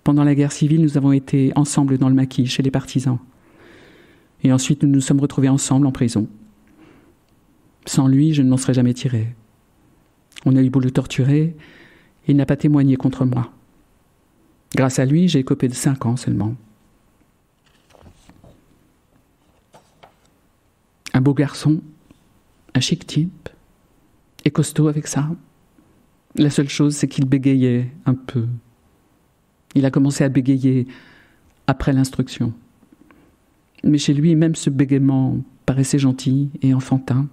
Pendant la guerre civile, nous avons été ensemble dans le maquis, chez les partisans. Et ensuite, nous nous sommes retrouvés ensemble en prison. Sans lui, je ne m'en serais jamais tiré. On a eu beau le torturer, il n'a pas témoigné contre moi. Grâce à lui, j'ai écopé de 5 ans seulement. Un beau garçon, un chic type, et costaud avec ça. La seule chose, c'est qu'il bégayait un peu. Il a commencé à bégayer après l'instruction. Mais chez lui, même ce bégaiement paraissait gentil et enfantin.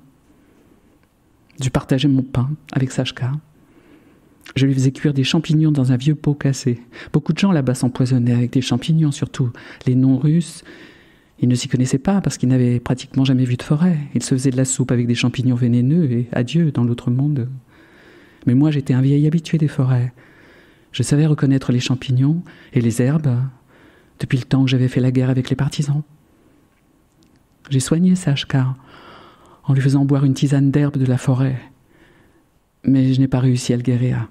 Je partageais mon pain avec Sashka. Je lui faisais cuire des champignons dans un vieux pot cassé. Beaucoup de gens là-bas s'empoisonnaient avec des champignons, surtout les non-russes. Ils ne s'y connaissaient pas parce qu'ils n'avaient pratiquement jamais vu de forêt. Ils se faisaient de la soupe avec des champignons vénéneux et adieu dans l'autre monde. Mais moi, j'étais un vieil habitué des forêts. Je savais reconnaître les champignons et les herbes depuis le temps que j'avais fait la guerre avec les partisans. J'ai soigné Sashka en lui faisant boire une tisane d'herbe de la forêt. Mais je n'ai pas réussi à le guérir.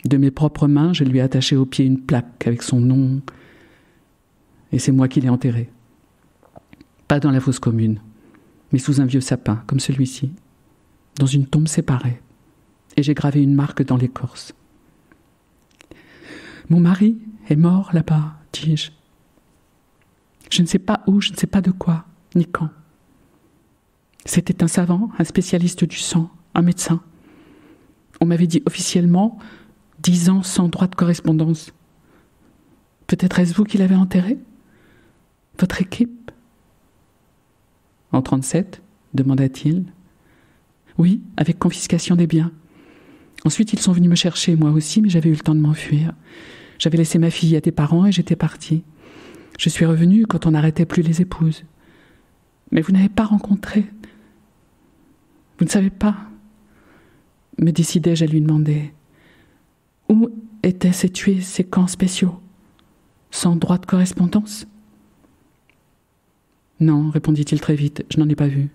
De mes propres mains, je lui ai attaché au pied une plaque avec son nom. Et c'est moi qui l'ai enterré. Pas dans la fosse commune, mais sous un vieux sapin, comme celui-ci, dans une tombe séparée. Et j'ai gravé une marque dans l'écorce. Mon mari est mort là-bas, dis-je. Je ne sais pas où, je ne sais pas de quoi, ni quand. C'était un savant, un spécialiste du sang, un médecin. On m'avait dit officiellement 10 ans sans droit de correspondance. Peut-être est-ce vous qui l'avez enterré? Votre équipe? En 37, demanda-t-il. Oui, avec confiscation des biens. Ensuite, ils sont venus me chercher, moi aussi, mais j'avais eu le temps de m'enfuir. J'avais laissé ma fille à tes parents et j'étais partie. Je suis revenue quand on n'arrêtait plus les épouses. Mais vous n'avez pas rencontré. Vous ne savez pas, me décidai-je à lui demander. Où étaient situés ces camps spéciaux? Sans droit de correspondance? Non, répondit-il très vite, je n'en ai pas vu.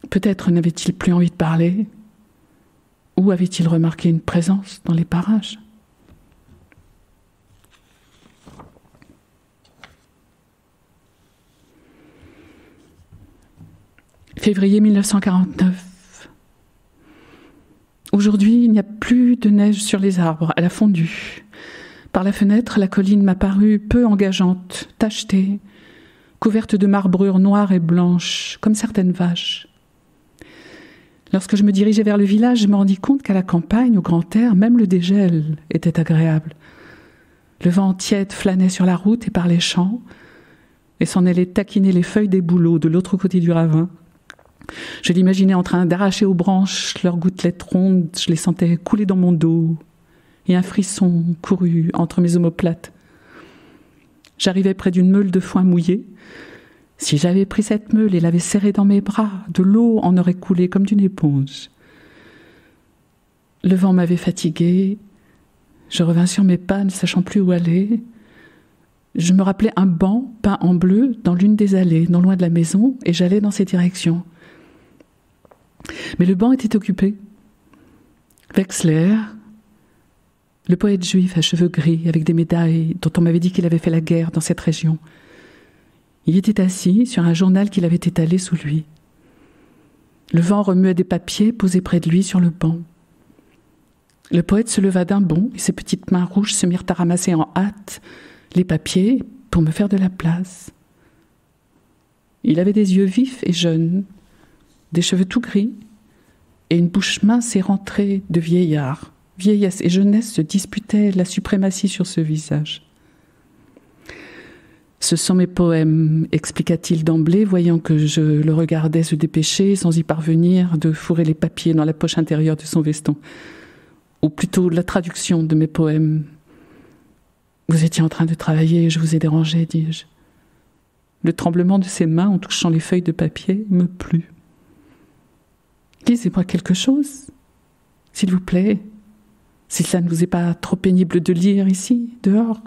Peut-être n'avait-il plus envie de parler, ou avait-il remarqué une présence dans les parages? Février 1949. Aujourd'hui, il n'y a plus de neige sur les arbres, elle a fondu. Par la fenêtre, la colline m'a paru peu engageante, tachetée, couverte de marbrures noires et blanches, comme certaines vaches. Lorsque je me dirigeais vers le village, je me rendis compte qu'à la campagne, au grand air, même le dégel était agréable. Le vent tiède flânait sur la route et par les champs, et s'en allait taquiner les feuilles des bouleaux de l'autre côté du ravin. Je l'imaginais en train d'arracher aux branches leurs gouttelettes rondes, je les sentais couler dans mon dos, et un frisson courut entre mes omoplates. J'arrivais près d'une meule de foin mouillée. Si j'avais pris cette meule et l'avais serrée dans mes bras, de l'eau en aurait coulé comme d'une éponge. Le vent m'avait fatiguée. Je revins sur mes pas, ne sachant plus où aller. Je me rappelais un banc peint en bleu dans l'une des allées, non loin de la maison, et j'allais dans ces directions. Mais le banc était occupé. Wexler, le poète juif à cheveux gris, avec des médailles, dont on m'avait dit qu'il avait fait la guerre dans cette région. Il était assis sur un journal qu'il avait étalé sous lui. Le vent remuait des papiers posés près de lui sur le banc. Le poète se leva d'un bond et ses petites mains rouges se mirent à ramasser en hâte les papiers pour me faire de la place. Il avait des yeux vifs et jeunes, des cheveux tout gris et une bouche mince et rentrée de vieillard. Vieillesse et jeunesse se disputaient la suprématie sur ce visage. « Ce sont mes poèmes », expliqua-t-il d'emblée, voyant que je le regardais se dépêcher, sans y parvenir, de fourrer les papiers dans la poche intérieure de son veston. Ou plutôt la traduction de mes poèmes. « Vous étiez en train de travailler et je vous ai dérangé, dis-je. » Le tremblement de ses mains en touchant les feuilles de papier me plut. « Lisez-moi quelque chose, s'il vous plaît, si cela ne vous est pas trop pénible de lire ici, dehors.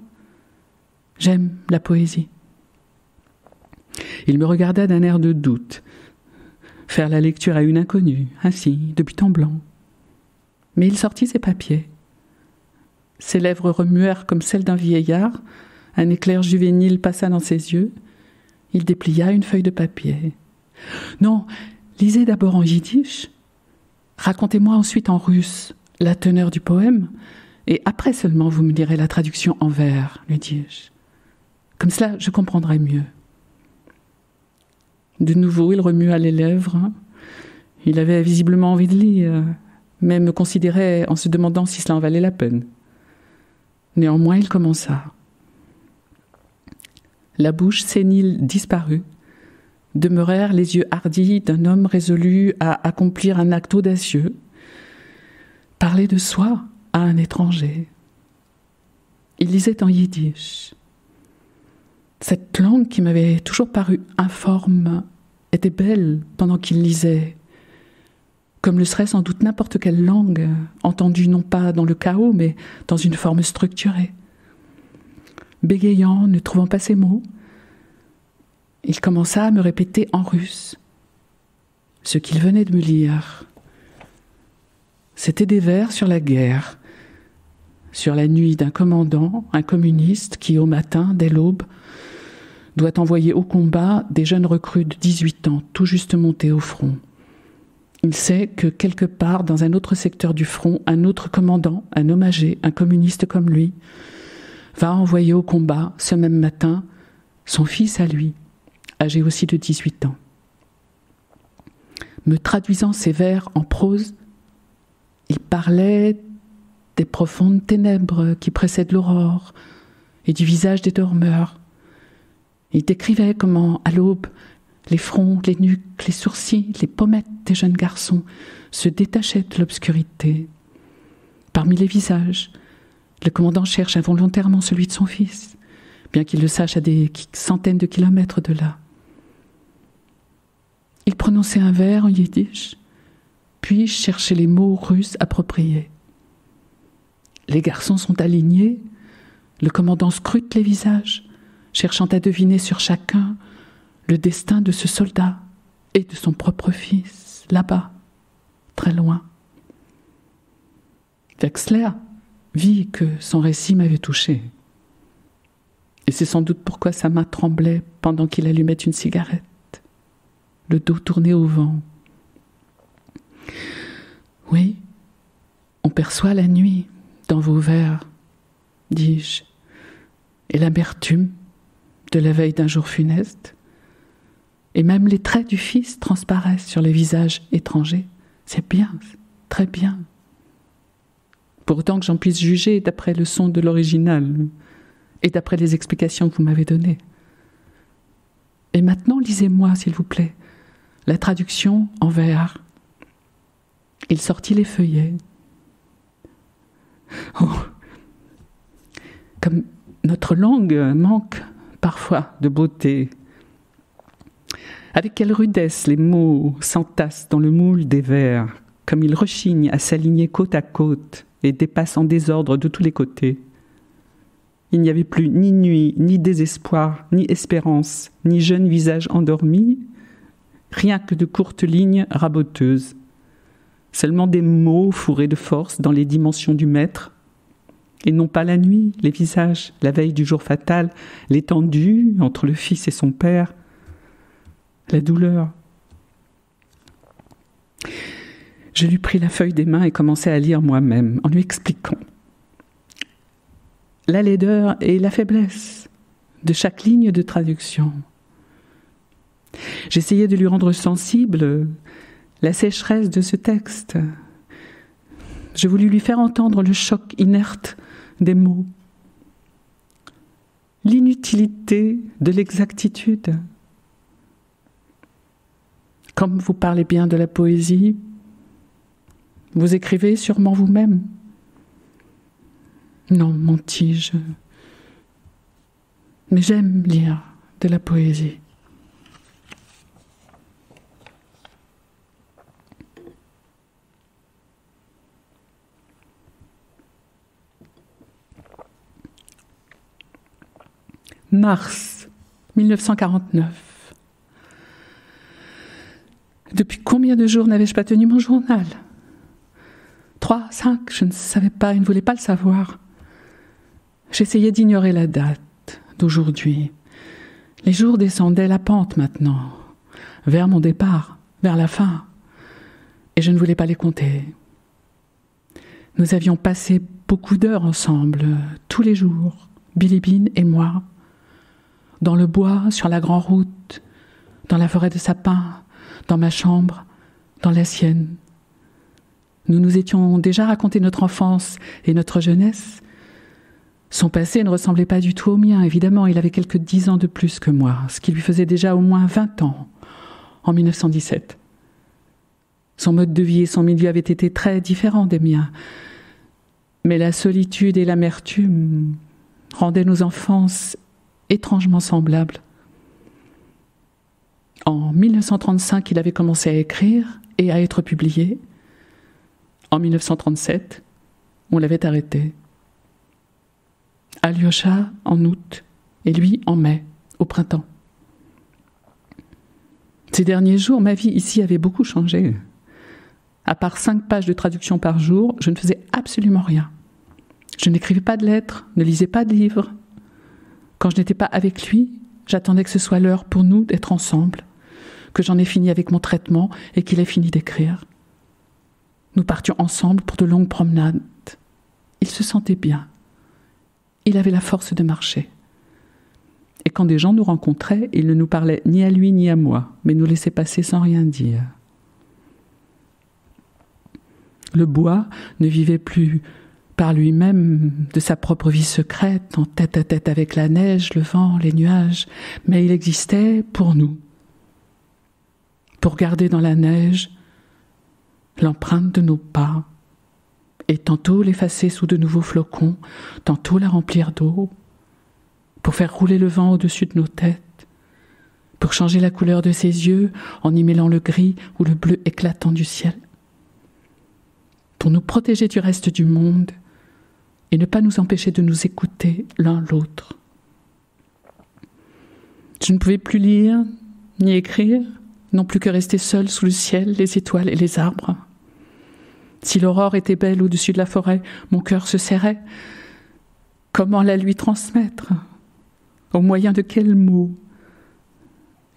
J'aime la poésie. » Il me regarda d'un air de doute. Faire la lecture à une inconnue, ainsi, de but en blanc. Mais il sortit ses papiers. Ses lèvres remuèrent comme celles d'un vieillard. Un éclair juvénile passa dans ses yeux. Il déplia une feuille de papier. « Non, lisez d'abord en yiddish. Racontez-moi ensuite en russe la teneur du poème, et après seulement vous me direz la traduction en vers, lui dis-je. Comme cela, je comprendrai mieux. » De nouveau, il remua les lèvres. Il avait visiblement envie de lire, mais me considérait en se demandant si cela en valait la peine. Néanmoins, il commença. La bouche sénile disparut. Demeurèrent les yeux hardis d'un homme résolu à accomplir un acte audacieux. Parler de soi à un étranger. Il lisait en yiddish. Cette langue qui m'avait toujours paru informe était belle pendant qu'il lisait, comme le serait sans doute n'importe quelle langue, entendue non pas dans le chaos, mais dans une forme structurée. Bégayant, ne trouvant pas ses mots, il commença à me répéter en russe ce qu'il venait de me lire. C'étaient des vers sur la guerre, sur la nuit d'un commandant, un communiste qui, au matin, dès l'aube, doit envoyer au combat des jeunes recrues de 18 ans, tout juste montés au front. Il sait que quelque part, dans un autre secteur du front, un autre commandant, un homme âgé, un communiste comme lui, va envoyer au combat, ce même matin, son fils à lui, âgé aussi de 18 ans. Me traduisant ses vers en prose, il parlait des profondes ténèbres qui précèdent l'aurore et du visage des dormeurs. Il décrivait comment, à l'aube, les fronts, les nuques, les sourcils, les pommettes des jeunes garçons se détachaient de l'obscurité. Parmi les visages, le commandant cherche involontairement celui de son fils, bien qu'il le sache à des centaines de kilomètres de là. Il prononçait un vers en yiddish, puis cherchait les mots russes appropriés. Les garçons sont alignés, le commandant scrute les visages, cherchant à deviner sur chacun le destin de ce soldat et de son propre fils, là-bas, très loin. Wexler vit que son récit m'avait touché. Et c'est sans doute pourquoi sa main tremblait pendant qu'il allumait une cigarette, le dos tourné au vent. Oui, on perçoit la nuit dans vos vers, dis-je, et l'amertume de la veille d'un jour funeste, et même les traits du fils transparaissent sur les visages étrangers. C'est bien, très bien. Pour autant que j'en puisse juger d'après le son de l'original et d'après les explications que vous m'avez données. Et maintenant, lisez-moi, s'il vous plaît, la traduction en vers. Il sortit les feuillets. Oh, comme notre langue manque parfois de beauté. Avec quelle rudesse les mots s'entassent dans le moule des vers, comme ils rechignent à s'aligner côte à côte et dépassent en désordre de tous les côtés. Il n'y avait plus ni nuit, ni désespoir, ni espérance, ni jeune visage endormi, rien que de courtes lignes raboteuses. Seulement des mots fourrés de force dans les dimensions du maître, et non pas la nuit, les visages, la veille du jour fatal, l'étendue entre le fils et son père, la douleur. Je lui pris la feuille des mains et commençai à lire moi-même, en lui expliquant la laideur et la faiblesse de chaque ligne de traduction. J'essayais de lui rendre sensible la sécheresse de ce texte. Je voulus lui faire entendre le choc inerte des mots, l'inutilité de l'exactitude. Comme vous parlez bien de la poésie, vous écrivez sûrement vous-même. Non, mentis-je, mais j'aime lire de la poésie. Mars 1949. Depuis combien de jours n'avais-je pas tenu mon journal ? 3, 5, je ne savais pas et ne voulais pas le savoir. J'essayais d'ignorer la date d'aujourd'hui. Les jours descendaient la pente maintenant, vers mon départ, vers la fin, et je ne voulais pas les compter. Nous avions passé beaucoup d'heures ensemble, tous les jours, Billy Bean et moi, dans le bois, sur la grande route, dans la forêt de sapins, dans ma chambre, dans la sienne. Nous nous étions déjà raconté notre enfance et notre jeunesse. Son passé ne ressemblait pas du tout au mien. Évidemment, il avait quelques 10 ans de plus que moi, ce qui lui faisait déjà au moins 20 ans, en 1917. Son mode de vie et son milieu avaient été très différents des miens. Mais la solitude et l'amertume rendaient nos enfances étrangement semblables. En 1935, il avait commencé à écrire et à être publié. En 1937, on l'avait arrêté. Alyosha en août et lui en mai, au printemps. Ces derniers jours, ma vie ici avait beaucoup changé. À part 5 pages de traduction par jour, je ne faisais absolument rien. Je n'écrivais pas de lettres, ne lisais pas de livres. Quand je n'étais pas avec lui, j'attendais que ce soit l'heure pour nous d'être ensemble, que j'en ai fini avec mon traitement et qu'il ait fini d'écrire. Nous partions ensemble pour de longues promenades. Il se sentait bien. il avait la force de marcher. Et quand des gens nous rencontraient, il ne nous parlait ni à lui ni à moi, mais nous laissait passer sans rien dire. Le bois ne vivait plus par lui-même de sa propre vie secrète, en tête à tête avec la neige, le vent, les nuages, mais il existait pour nous, pour garder dans la neige l'empreinte de nos pas, et tantôt l'effacer sous de nouveaux flocons, tantôt la remplir d'eau, pour faire rouler le vent au-dessus de nos têtes, pour changer la couleur de ses yeux en y mêlant le gris ou le bleu éclatant du ciel, pour nous protéger du reste du monde et ne pas nous empêcher de nous écouter l'un l'autre. Je ne pouvais plus lire ni écrire, non plus que rester seule sous le ciel, les étoiles et les arbres. Si l'aurore était belle au-dessus de la forêt, mon cœur se serrait. Comment la lui transmettre? Au moyen de quels mots?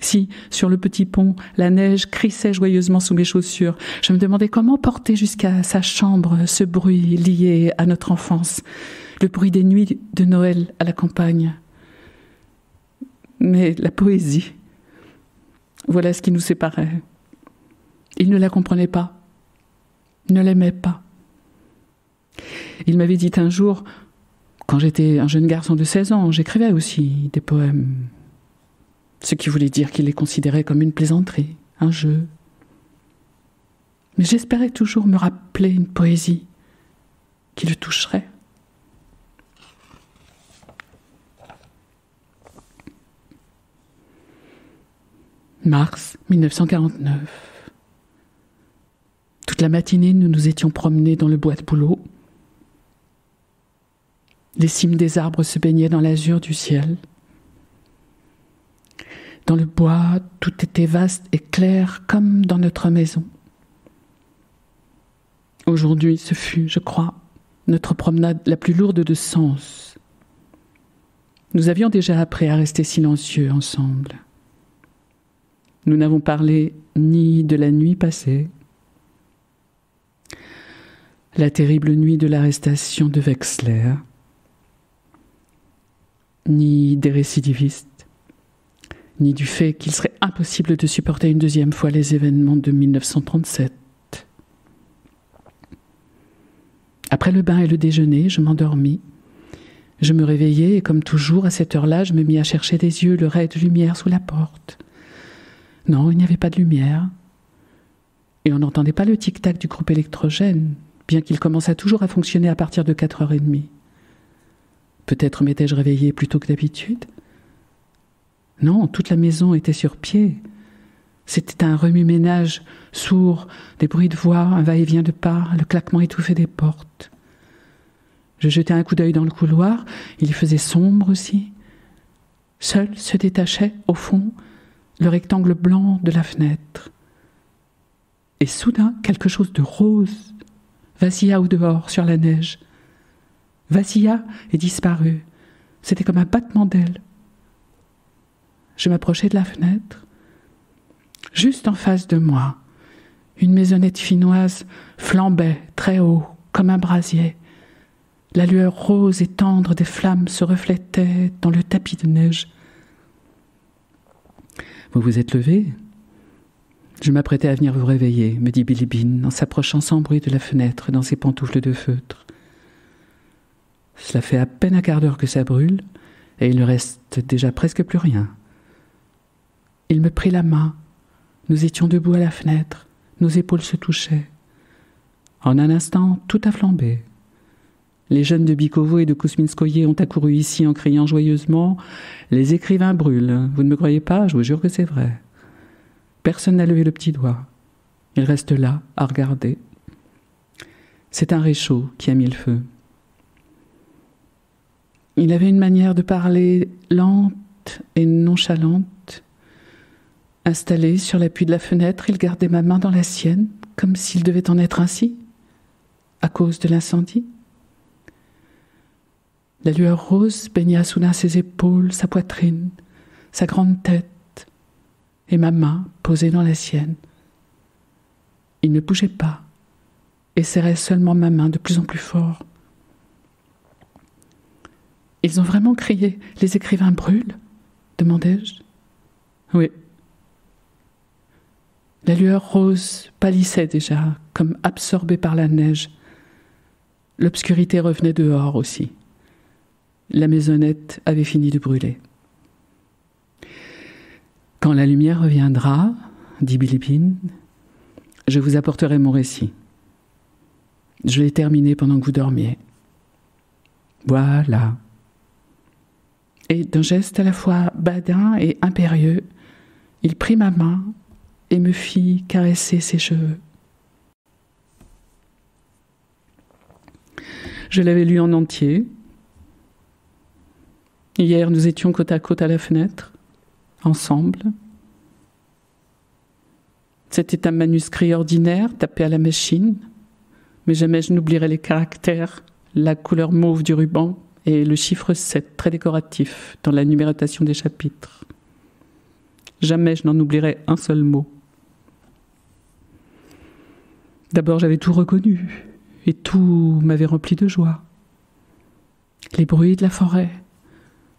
Si, sur le petit pont, la neige crissait joyeusement sous mes chaussures, je me demandais comment porter jusqu'à sa chambre ce bruit lié à notre enfance, le bruit des nuits de Noël à la campagne. Mais la poésie, voilà ce qui nous séparait. Il ne la comprenait pas, ne l'aimait pas. Il m'avait dit un jour, quand j'étais un jeune garçon de 16 ans, j'écrivais aussi des poèmes. Ce qui voulait dire qu'il les considérait comme une plaisanterie, un jeu. Mais j'espérais toujours me rappeler une poésie qui le toucherait. Mars 1949. Toute la matinée, nous nous étions promenés dans le bois de bouleau. Les cimes des arbres se baignaient dans l'azur du ciel. Dans le bois, tout était vaste et clair comme dans notre maison. Aujourd'hui, ce fut, je crois, notre promenade la plus lourde de sens. Nous avions déjà appris à rester silencieux ensemble. Nous n'avons parlé ni de la nuit passée, la terrible nuit de l'arrestation de Wexler, ni des récidivistes, ni du fait qu'il serait impossible de supporter une deuxième fois les événements de 1937. Après le bain et le déjeuner, je m'endormis. Je me réveillai et comme toujours, à cette heure-là, je me mis à chercher des yeux le ray de lumière sous la porte. Non, il n'y avait pas de lumière. Et on n'entendait pas le tic-tac du groupe électrogène, bien qu'il commençât toujours à fonctionner à partir de 4h30. Peut-être m'étais-je réveillée plus tôt que d'habitude ? Non, toute la maison était sur pied. C'était un remue-ménage sourd, des bruits de voix, un va-et-vient de pas, le claquement étouffé des portes. Je jetai un coup d'œil dans le couloir, il y faisait sombre aussi. Seul se détachait, au fond, le rectangle blanc de la fenêtre. Et soudain, quelque chose de rose vacilla au dehors sur la neige. Vacilla et disparut. C'était comme un battement d'ailes. Je m'approchai de la fenêtre. Juste en face de moi, une maisonnette finnoise flambait très haut, comme un brasier. La lueur rose et tendre des flammes se reflétait dans le tapis de neige. « Vous vous êtes levé ?» Je m'apprêtais à venir vous réveiller, me dit Bilibine, en s'approchant sans bruit de la fenêtre dans ses pantoufles de feutre. Cela fait à peine un quart d'heure que ça brûle, et il ne reste déjà presque plus rien. Il me prit la main. Nous étions debout à la fenêtre. Nos épaules se touchaient. En un instant, tout a flambé. Les jeunes de Bikovo et de Kousminskoye ont accouru ici en criant joyeusement « Les écrivains brûlent. Vous ne me croyez pas? Je vous jure que c'est vrai. » Personne n'a levé le petit doigt. Il reste là, à regarder. C'est un réchaud qui a mis le feu. Il avait une manière de parler lente et nonchalante. Installé sur l'appui de la fenêtre, il gardait ma main dans la sienne, comme s'il devait en être ainsi, à cause de l'incendie. La lueur rose baigna soudain ses épaules, sa poitrine, sa grande tête, et ma main posée dans la sienne. Il ne bougeait pas, et serrait seulement ma main de plus en plus fort. Ils ont vraiment crié « Les écrivains brûlent ?» demandai-je. Oui. La lueur rose pâlissait déjà, comme absorbée par la neige. L'obscurité revenait dehors aussi. La maisonnette avait fini de brûler. « Quand la lumière reviendra, dit Bilibine, je vous apporterai mon récit. Je l'ai terminé pendant que vous dormiez. Voilà. » Et d'un geste à la fois badin et impérieux, il prit ma main et me fit caresser ses cheveux. Je l'avais lu en entier. Hier, nous étions côte à côte à la fenêtre, ensemble. C'était un manuscrit ordinaire, tapé à la machine, mais jamais je n'oublierai les caractères, la couleur mauve du ruban et le chiffre 7, très décoratif, dans la numérotation des chapitres. Jamais je n'en oublierai un seul mot. D'abord, j'avais tout reconnu, et tout m'avait rempli de joie. Les bruits de la forêt,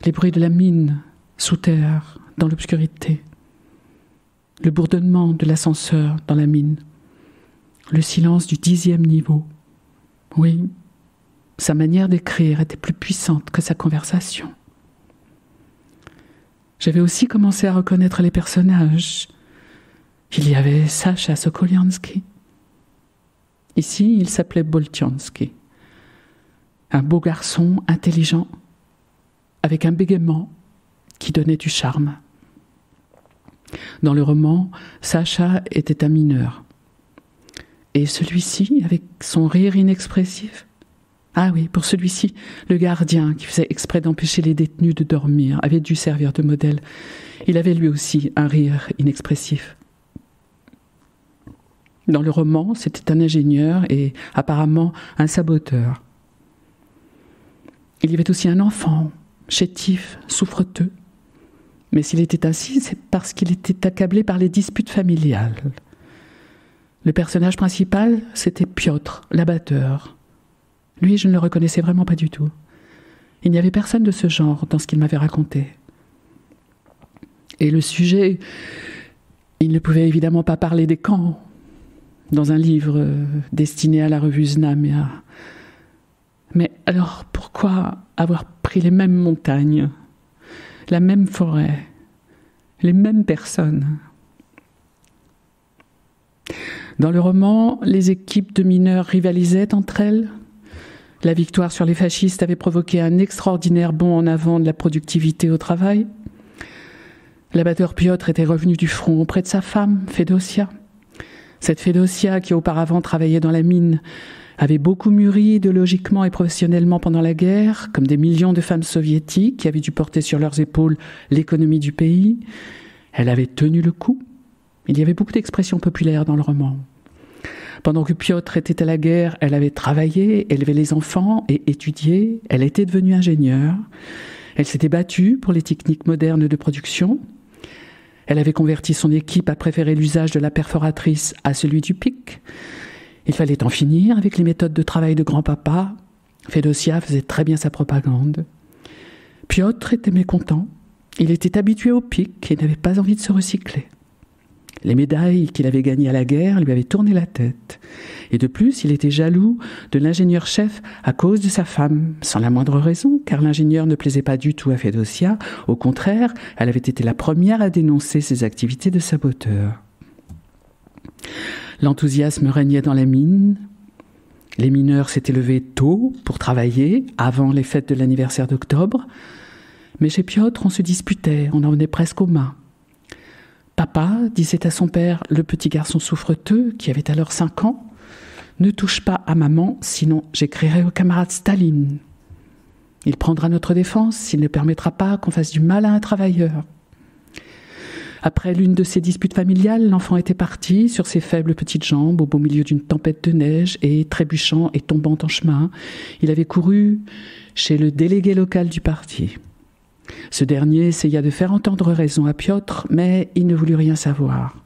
les bruits de la mine, sous terre, dans l'obscurité, le bourdonnement de l'ascenseur dans la mine, le silence du 10e niveau. Oui, sa manière d'écrire était plus puissante que sa conversation. J'avais aussi commencé à reconnaître les personnages. Il y avait Sacha Sokoliansky. Ici, il s'appelait Boltiansky. Un beau garçon intelligent, avec un bégaiement qui donnait du charme. Dans le roman, Sacha était un mineur. Et celui-ci, avec son rire inexpressif. Ah oui, pour celui-ci, le gardien qui faisait exprès d'empêcher les détenus de dormir avait dû servir de modèle. Il avait lui aussi un rire inexpressif. Dans le roman, c'était un ingénieur et apparemment un saboteur. Il y avait aussi un enfant, chétif, souffreteux. Mais s'il était ainsi, c'est parce qu'il était accablé par les disputes familiales. Le personnage principal, c'était Piotr, l'abatteur. Lui, je ne le reconnaissais vraiment pas du tout. Il n'y avait personne de ce genre dans ce qu'il m'avait raconté. Et le sujet, il ne pouvait évidemment pas parler des camps, dans un livre destiné à la revue Znamia. Mais alors, pourquoi avoir pris les mêmes montagnes, la même forêt, les mêmes personnes ? Dans le roman, les équipes de mineurs rivalisaient entre elles. La victoire sur les fascistes avait provoqué un extraordinaire bond en avant de la productivité au travail. L'abatteur Piotr était revenu du front auprès de sa femme, Fédosia. Cette Fédosia, qui auparavant travaillait dans la mine, avait beaucoup mûri idéologiquement et professionnellement pendant la guerre, comme des millions de femmes soviétiques qui avaient dû porter sur leurs épaules l'économie du pays. Elle avait tenu le coup. Il y avait beaucoup d'expressions populaires dans le roman. Pendant que Piotr était à la guerre, elle avait travaillé, élevé les enfants et étudié. Elle était devenue ingénieure. Elle s'était battue pour les techniques modernes de production. Elle avait converti son équipe à préférer l'usage de la perforatrice à celui du pic. Il fallait en finir avec les méthodes de travail de grand-papa. Fédosia faisait très bien sa propagande. Piotr était mécontent. Il était habitué au pic et n'avait pas envie de se recycler. Les médailles qu'il avait gagnées à la guerre lui avaient tourné la tête. Et de plus, il était jaloux de l'ingénieur-chef à cause de sa femme, sans la moindre raison, car l'ingénieur ne plaisait pas du tout à Fédosia. Au contraire, elle avait été la première à dénoncer ses activités de saboteur. L'enthousiasme régnait dans la mine. Les mineurs s'étaient levés tôt pour travailler, avant les fêtes de l'anniversaire d'octobre. Mais chez Piotr, on se disputait, on en venait presque aux mains. Papa, disait à son père le petit garçon souffreteux, qui avait alors 5 ans, ne touche pas à maman, sinon j'écrirai au camarade Staline. Il prendra notre défense s'il ne permettra pas qu'on fasse du mal à un travailleur. Après l'une de ces disputes familiales, l'enfant était parti sur ses faibles petites jambes au beau milieu d'une tempête de neige et, trébuchant et tombant en chemin, il avait couru chez le délégué local du parti. Ce dernier essaya de faire entendre raison à Piotr, mais il ne voulut rien savoir.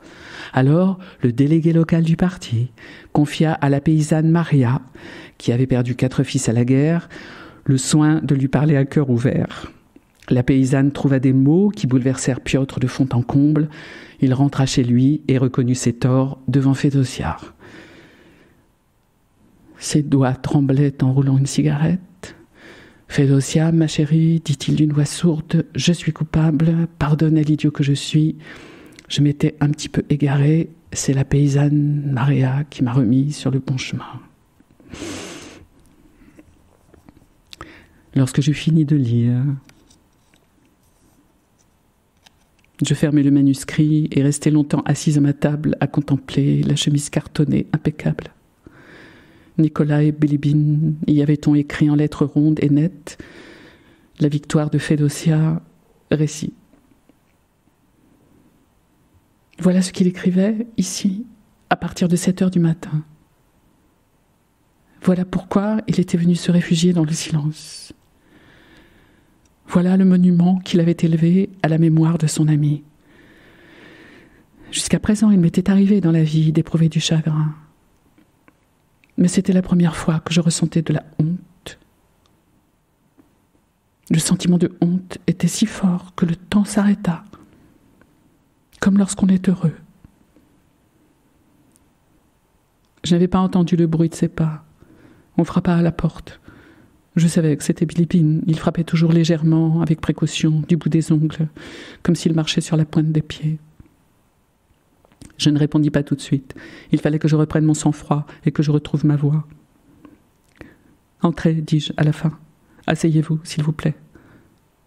Alors, le délégué local du parti confia à la paysanne Maria, qui avait perdu 4 fils à la guerre, le soin de lui parler à cœur ouvert. La paysanne trouva des mots qui bouleversèrent Piotr de fond en comble. Il rentra chez lui et reconnut ses torts devant Fédosia. Ses doigts tremblaient en roulant une cigarette. « Fédosia, ma chérie, dit-il d'une voix sourde, je suis coupable, pardonne à l'idiot que je suis. Je m'étais un petit peu égaré, c'est la paysanne Maria qui m'a remis sur le bon chemin. » Lorsque j'eus fini de lire, je fermai le manuscrit et restai longtemps assise à ma table à contempler la chemise cartonnée impeccable. Nikolai Bilibin, y avait-on écrit en lettres rondes et nettes la victoire de Fédosia, récit. Voilà ce qu'il écrivait ici, à partir de 7 heures du matin. Voilà pourquoi il était venu se réfugier dans le silence. Voilà le monument qu'il avait élevé à la mémoire de son ami. Jusqu'à présent, il m'était arrivé dans la vie d'éprouver du chagrin. Mais c'était la première fois que je ressentais de la honte. Le sentiment de honte était si fort que le temps s'arrêta, comme lorsqu'on est heureux. Je n'avais pas entendu le bruit de ses pas. On frappa à la porte. Je savais que c'était Bilibin. Il frappait toujours légèrement, avec précaution, du bout des ongles, comme s'il marchait sur la pointe des pieds. Je ne répondis pas tout de suite. Il fallait que je reprenne mon sang-froid et que je retrouve ma voix. « Entrez, dis-je à la fin. Asseyez-vous, s'il vous plaît. »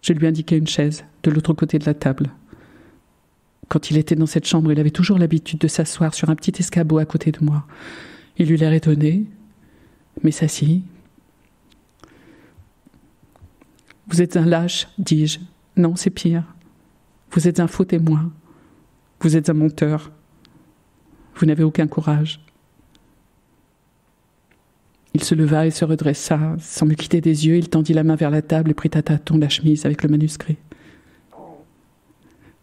Je lui indiquai une chaise, de l'autre côté de la table. Quand il était dans cette chambre, il avait toujours l'habitude de s'asseoir sur un petit escabeau à côté de moi. Il eut l'air étonné, mais s'assit. « Vous êtes un lâche, dis-je. Non, c'est pire. Vous êtes un faux témoin. Vous êtes un menteur. Vous n'avez aucun courage. » Il se leva et se redressa. Sans me quitter des yeux, il tendit la main vers la table et prit à tâtons la chemise avec le manuscrit.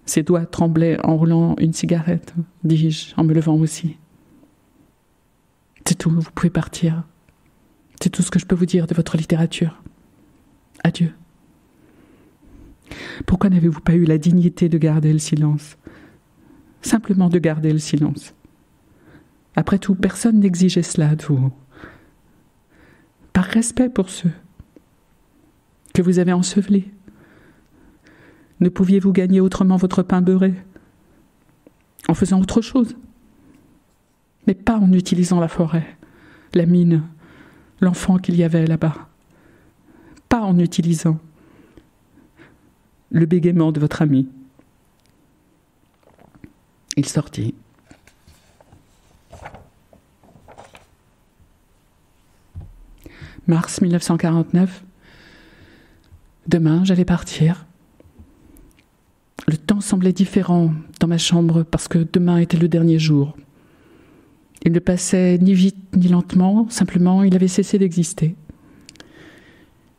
Ses doigts tremblaient en roulant une cigarette, dis-je, en me levant aussi. « C'est tout, vous pouvez partir. C'est tout ce que je peux vous dire de votre littérature. Adieu. » Pourquoi n'avez-vous pas eu la dignité de garder le silence ? Simplement de garder le silence. Après tout, personne n'exigeait cela de vous. Par respect pour ceux que vous avez ensevelis, ne pouviez-vous gagner autrement votre pain beurré ? En faisant autre chose ? Mais pas en utilisant la forêt, la mine, l'enfant qu'il y avait là-bas. Pas en utilisant le bégaiement de votre ami. Il sortit. Mars 1949. Demain, j'allais partir. Le temps semblait différent dans ma chambre parce que demain était le dernier jour. Il ne passait ni vite ni lentement, simplement il avait cessé d'exister.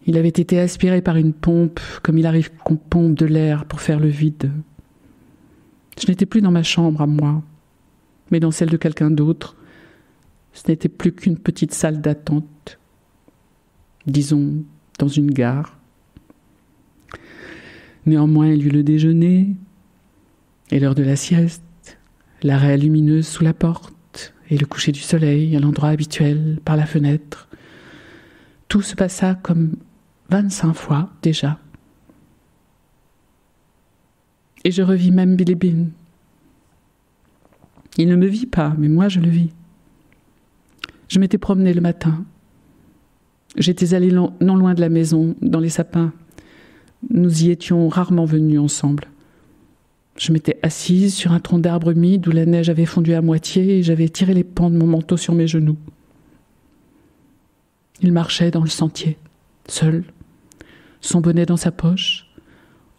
Il avait été aspiré par une pompe, comme il arrive qu'on pompe de l'air pour faire le vide. Je n'étais plus dans ma chambre à moi, mais dans celle de quelqu'un d'autre. Ce n'était plus qu'une petite salle d'attente, disons dans une gare. Néanmoins, il y eut le déjeuner et l'heure de la sieste, l'arrêt lumineuse sous la porte et le coucher du soleil à l'endroit habituel par la fenêtre. Tout se passa comme 25 fois déjà. Et je revis même Bilibin. Il ne me vit pas, mais moi je le vis. Je m'étais promenée le matin. J'étais allée non loin de la maison, dans les sapins. Nous y étions rarement venus ensemble. Je m'étais assise sur un tronc d'arbre humide où la neige avait fondu à moitié et j'avais tiré les pans de mon manteau sur mes genoux. Il marchait dans le sentier, seul, son bonnet dans sa poche,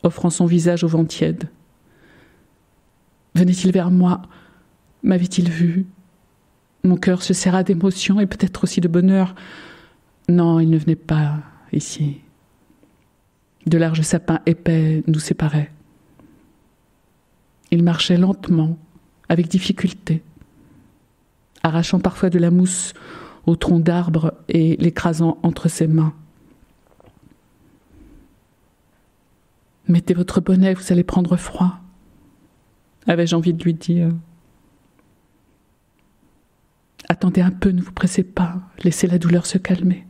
offrant son visage au vent tiède. Venait-il vers moi ? M'avait-il vu ? Mon cœur se serra d'émotion et peut-être aussi de bonheur. Non, il ne venait pas ici. De larges sapins épais nous séparaient. Il marchait lentement, avec difficulté, arrachant parfois de la mousse au tronc d'arbre et l'écrasant entre ses mains. Mettez votre bonnet, vous allez prendre froid. Avais-je envie de lui dire. Attendez un peu, ne vous pressez pas, laissez la douleur se calmer.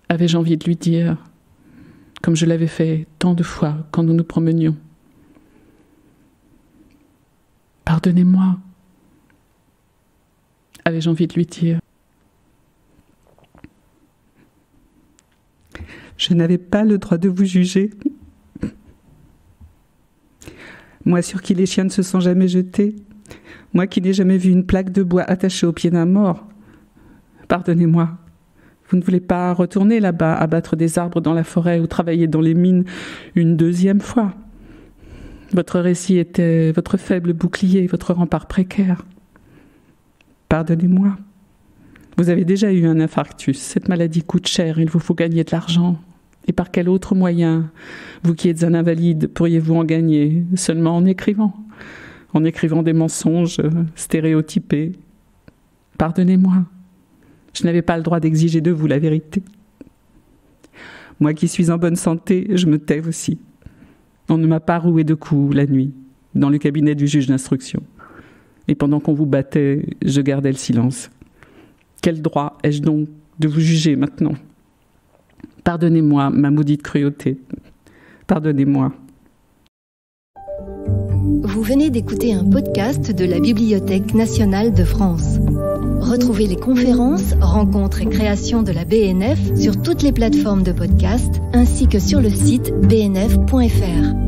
Avais-je envie de lui dire, comme je l'avais fait tant de fois quand nous nous promenions. Pardonnez-moi. Avais-je envie de lui dire. Je n'avais pas le droit de vous juger. Moi sur qui les chiens ne se sont jamais jetés. Moi qui n'ai jamais vu une plaque de bois attachée au pied d'un mort. Pardonnez-moi. Vous ne voulez pas retourner là-bas, abattre des arbres dans la forêt ou travailler dans les mines une deuxième fois. Votre récit était votre faible bouclier, votre rempart précaire. Pardonnez-moi. Vous avez déjà eu un infarctus. Cette maladie coûte cher, il vous faut gagner de l'argent. Et par quel autre moyen, vous qui êtes un invalide, pourriez-vous en gagner? Seulement en écrivant des mensonges stéréotypés. Pardonnez-moi. Je n'avais pas le droit d'exiger de vous la vérité. Moi qui suis en bonne santé, je me tais aussi. On ne m'a pas roué de coups la nuit, dans le cabinet du juge d'instruction. Et pendant qu'on vous battait, je gardais le silence. Quel droit ai-je donc de vous juger maintenant? Pardonnez-moi ma maudite cruauté. Pardonnez-moi. Vous venez d'écouter un podcast de la Bibliothèque nationale de France. Retrouvez les conférences, rencontres et créations de la BNF sur toutes les plateformes de podcast ainsi que sur le site bnf.fr.